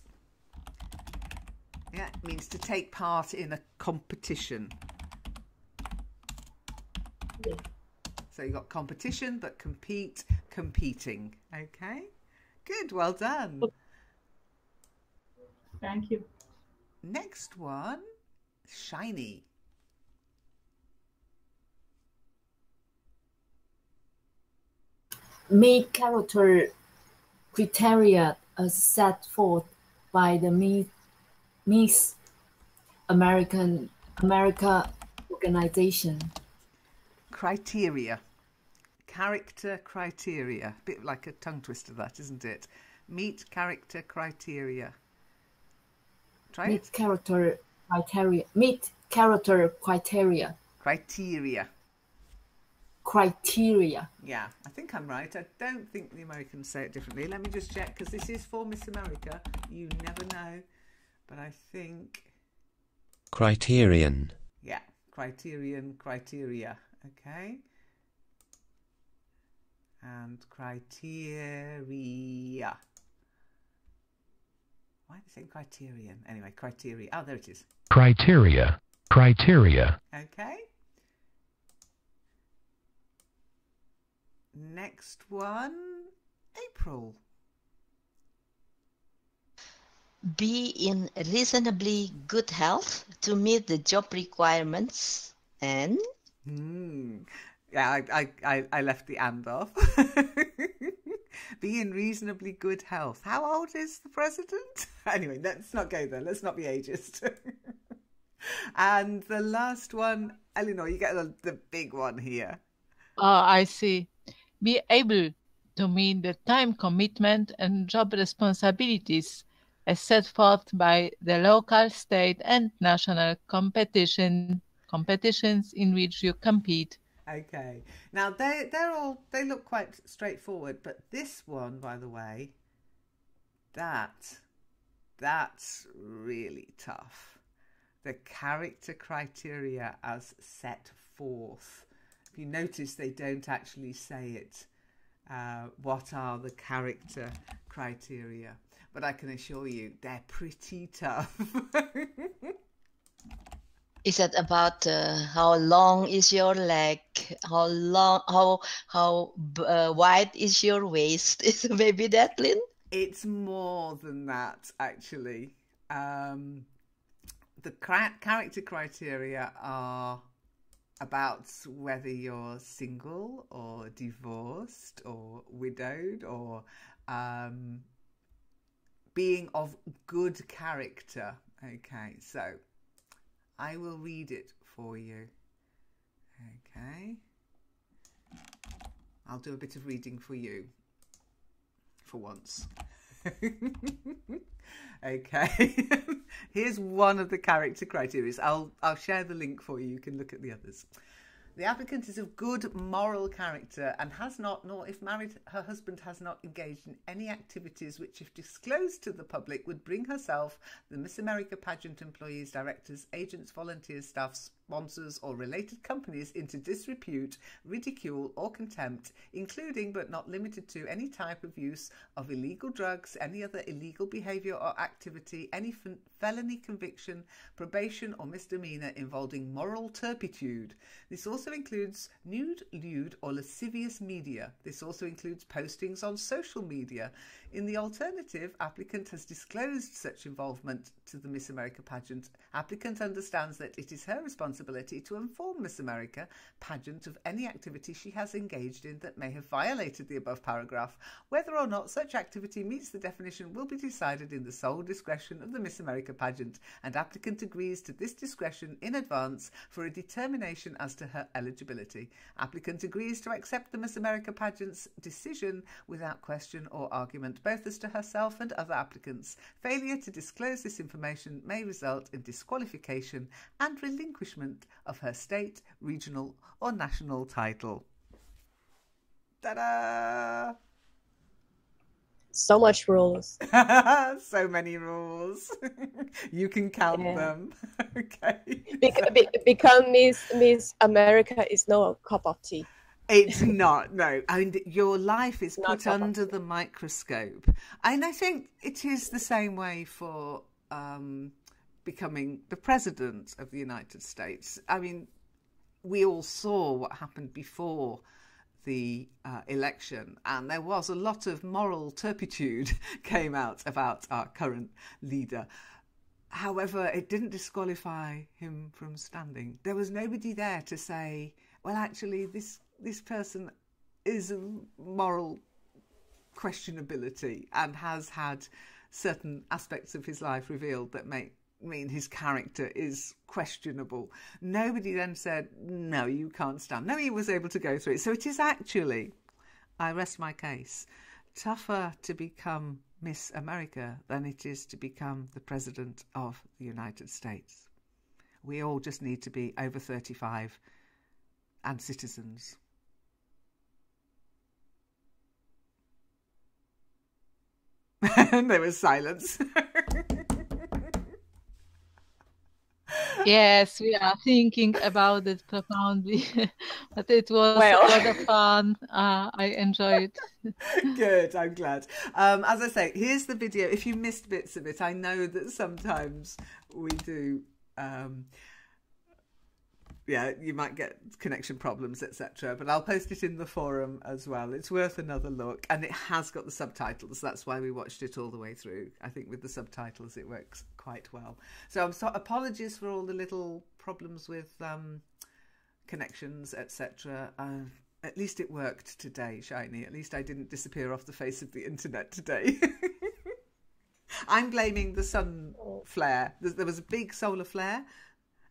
Yeah, it means to take part in a competition. Yes. So you got competition, but compete, competing. Okay? Good, well done. Thank you. Next one, shiny. Meet character criteria as set forth by the Miss America organization. Criteria. Character criteria. A bit like a tongue twister, that, isn't it? Meet character criteria. Try Meet it. character criteria. Meet character criteria. Criteria. Criteria. Yeah, I think I'm right. I don't think the Americans say it differently. Let me just check, because this is for Miss America. You never know. But I think... Criterion. Yeah, criterion, criteria. Okay. And criteria. Why are they saying criterion? Anyway, criteria. Oh, there it is. Criteria. Criteria. Okay. Next one, April. Be in reasonably good health to meet the job requirements and Yeah, I left the and off. Be in reasonably good health. How old is the president? Anyway, let's not go there. Let's not be ageist. And the last one, Eleanor, you get the big one here. I see. Be able to meet the time commitment and job responsibilities as set forth by the local, state, and national competitions in which you compete. Okay. Now they look quite straightforward, but this one, by the way, that's really tough. The character criteria as set forth. If you notice, they don't actually say it. What are the character criteria? But I can assure you, they're pretty tough. is that about how long is your leg? How wide is your waist? Is maybe that, Lynn? It's more than that, actually. The character criteria are about whether you're single or divorced or widowed or being of good character. Okay, so I will read it for you. Okay. I'll do a bit of reading for you for once. Okay. Here's one of the character criteria. I'll share the link for you. You can look at the others. The applicant is of good moral character and has not, nor if married, her husband has not engaged in any activities which, if disclosed to the public, would bring herself, the Miss America pageant employees, directors, agents, volunteers, staff, sponsors or related companies into disrepute, ridicule or contempt, including but not limited to any type of use of illegal drugs, any other illegal behaviour or activity, any felony conviction, probation or misdemeanour involving moral turpitude. This also includes nude, lewd or lascivious media. This also includes postings on social media. In the alternative, applicant has disclosed such involvement to the Miss America pageant. Applicant understands that it is her responsibility to inform Miss America pageant of any activity she has engaged in that may have violated the above paragraph. Whether or not such activity meets the definition will be decided in the sole discretion of the Miss America pageant, and applicant agrees to this discretion in advance for a determination as to her eligibility. Applicant agrees to accept the Miss America pageant's decision without question or argument, both as to herself and other applicants. Failure to disclose this information may result in disqualification and relinquishment of her state, regional or national title. Ta-da! So much rules. So many rules. You can count them. Okay. Become Miss America is no cup of tea. It's not, no. I mean, your life is Not put under the microscope. And I think it is the same way for becoming the president of the United States. I mean, we all saw what happened before the election, and there was a lot of moral turpitude came out about our current leader. However, it didn't disqualify him from standing. There was nobody there to say, well, actually, this person is a moral questionability and has had certain aspects of his life revealed that may mean his character is questionable. Nobody then said, no, you can't stand. No, he was able to go through it. So it is actually, I rest my case, tougher to become Miss America than it is to become the President of the United States. We all just need to be over 35 and citizens. And there was silence. Yes, we are thinking about it profoundly, but it was Well. a lot of fun. I enjoyed it. Good, I'm glad. As I say, here's the video. If you missed bits of it, I know that sometimes we do. Yeah, you might get connection problems, etc. But I'll post it in the forum as well. It's worth another look, and it has got the subtitles. That's why we watched it all the way through. I think with the subtitles, it works quite well. So apologies for all the little problems with connections, etc. At least it worked today, Shiny. At least I didn't disappear off the face of the internet today. I'm blaming the sun flare. There was a big solar flare,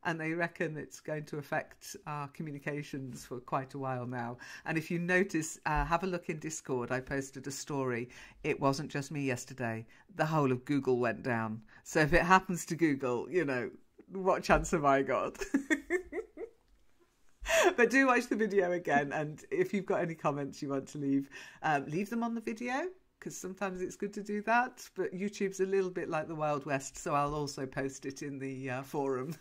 and they reckon it's going to affect our communications for quite a while now. And if you notice, have a look in Discord. I posted a story. It wasn't just me yesterday. The whole of Google went down. So if it happens to Google, you know, what chance have I got? But do watch the video again. And if you've got any comments you want to leave, leave them on the video, because sometimes it's good to do that. But YouTube's a little bit like the Wild West, so I'll also post it in the forum.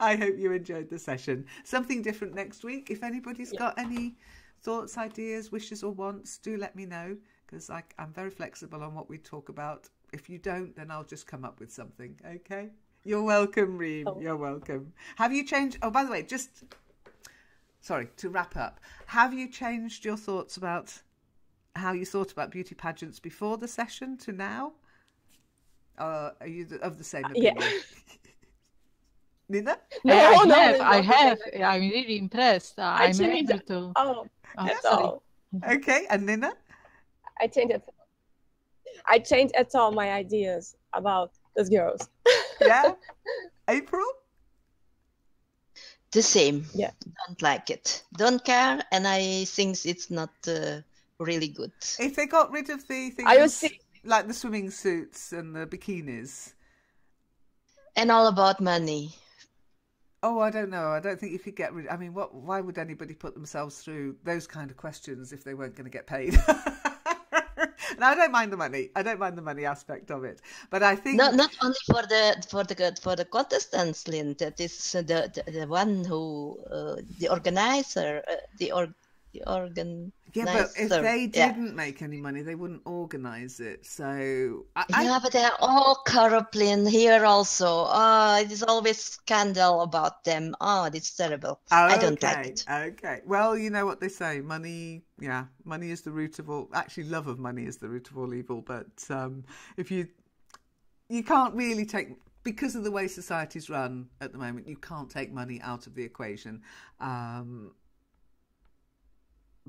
I hope you enjoyed the session. Something different next week. If anybody's got any thoughts, ideas, wishes or wants, do let me know, because I'm very flexible on what we talk about. If you don't, then I'll just come up with something. Okay? You're welcome, Reem. Oh. You're welcome. Have you changed... Oh, by the way, just... Sorry, to wrap up. Have you changed your thoughts about how you thought about beauty pageants before the session to now? Are you of the same opinion? Yeah. Nina? I have. I'm really impressed. I'm able to. That's all. Okay, and Nina? I changed at all my ideas about those girls. Yeah. April? The same. Yeah. Don't like it. Don't care, and I think it's not really good. If they got rid of the things like the swimming suits and the bikinis. And all about money. Oh, I don't know. I don't think you could get rid... I mean, why would anybody put themselves through those kind of questions if they weren't going to get paid? Now, I don't mind the money. I don't mind the money aspect of it. But I think... Not only for the contestants, Lynn. That is the one who... the organizer... the organ... Yeah, but if they didn't make any money, they wouldn't organise it. So but they're all corrupt in here also. It is always scandal about them. It's terrible. I don't like it. Okay. Well, you know what they say. Money is the root of all... Actually, love of money is the root of all evil. But if you can't really take... Because of the way society's run at the moment, you can't take money out of the equation.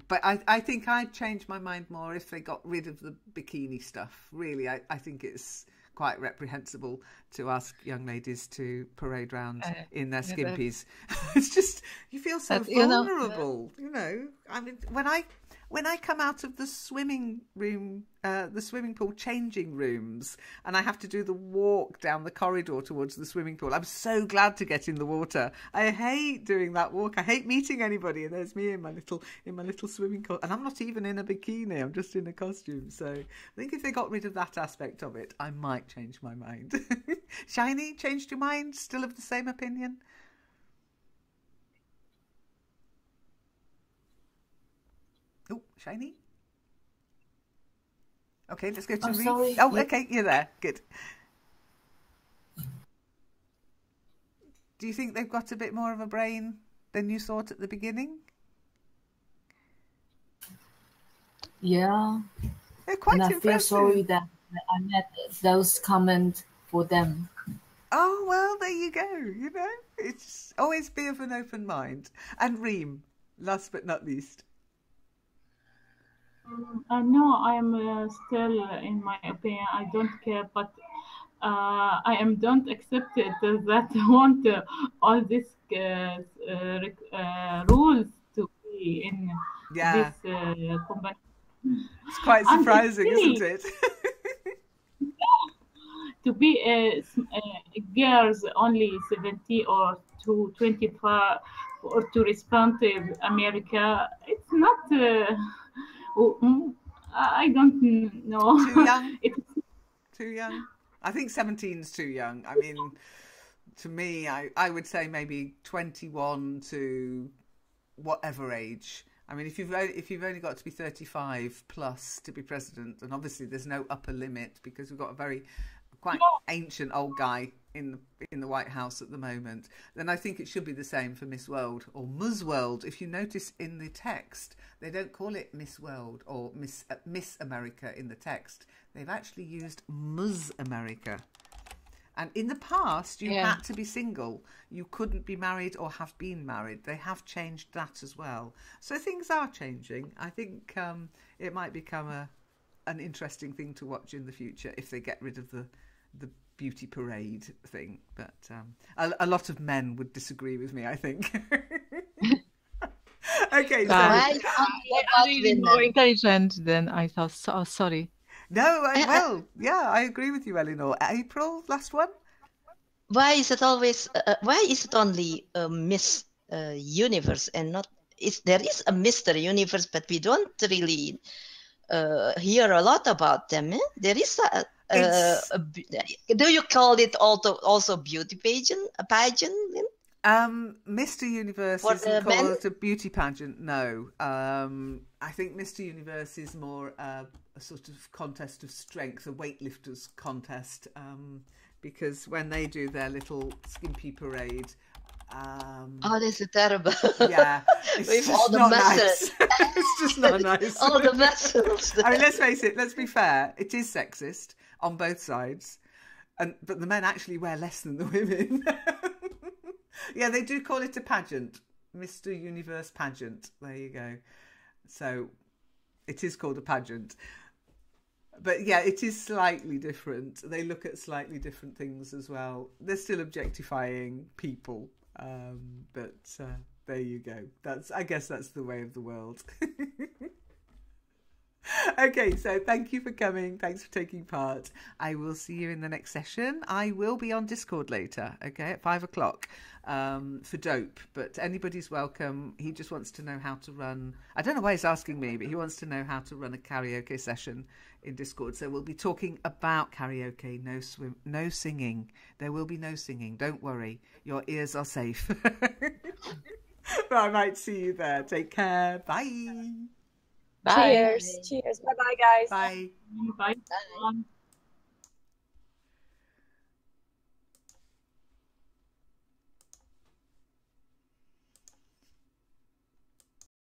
But I think I'd change my mind more if they got rid of the bikini stuff. Really, I think it's quite reprehensible to ask young ladies to parade around in their skimpies. It's just, you feel so vulnerable, you know. I mean, when I come out of the swimming room, the swimming pool changing rooms, and I have to do the walk down the corridor towards the swimming pool, I'm so glad to get in the water. I hate doing that walk. I hate meeting anybody, and there's me in my little swimming costume, and I'm not even in a bikini. I'm just in a costume. So I think if they got rid of that aspect of it, I might change my mind. Shiny, changed your mind? Still of the same opinion? Oh, Shiny? Okay, let's go to Reem. Sorry. Oh, okay, you're there. Good. Do you think they've got a bit more of a brain than you thought at the beginning? Yeah. They're quite and I impressive. feel sorry that I met those comments for them. Oh, well, there you go. You know, it's always be of an open mind. And Reem, last but not least. No, I am still in my opinion. I don't care, but I don't accept it that want all these rules to be in this company. It's quite surprising, isn't it? To be girls only 70 or to 25 or to respond to America, it's not. I don't know. Too young? Too young? I think 17's too young. I mean, to me, I would say maybe 21 to whatever age. I mean, if you've only got to be 35 plus to be president, and obviously there's no upper limit because we've got a quite ancient old guy in the White House at the moment, then I think it should be the same for Miss World or Ms. World. If you notice in the text, they don't call it Miss World or Miss America in the text. They've actually used Ms. America. And in the past, you had to be single. You couldn't be married or have been married. They have changed that as well. So things are changing. I think it might become an interesting thing to watch in the future if they get rid of the beauty parade thing. But a lot of men would disagree with me, I think. Okay, so... I really more intelligent than I thought. So, sorry. No, I agree with you, Eleanor. April, last one. Why is it always? Why is it only Miss Universe and not? There is a Mr. Universe, but we don't really hear a lot about them. Eh? There is do you call it also beauty pageant? A pageant? Mr. Universe isn't called a beauty pageant. No, I think Mr. Universe is more a sort of contest of strength, a weightlifters contest, because when they do their little skimpy parade, this is terrible. Yeah, it's with just all the not muscles. nice. It's just not nice. All the muscles. I mean, let's face it. Let's be fair. It is sexist on both sides, but the men actually wear less than the women. Yeah, they do call it a pageant, Mr. Universe pageant. There you go. So it is called a pageant. But yeah, it is slightly different. They look at slightly different things as well. They're still objectifying people. But there you go. I guess that's the way of the world. Okay, so thank you for coming. Thanks for taking part. I will see you in the next session. I will be on Discord later, okay, at 5 o'clock for Dope. But anybody's welcome. He just wants to know how to run. I don't know why he's asking me, but he wants to know how to run a karaoke session in Discord. So we'll be talking about karaoke, no singing. There will be no singing. Don't worry. Your ears are safe. But I might see you there. Take care. Bye. Bye. Cheers. Cheers. Bye-bye, guys. Bye. Bye.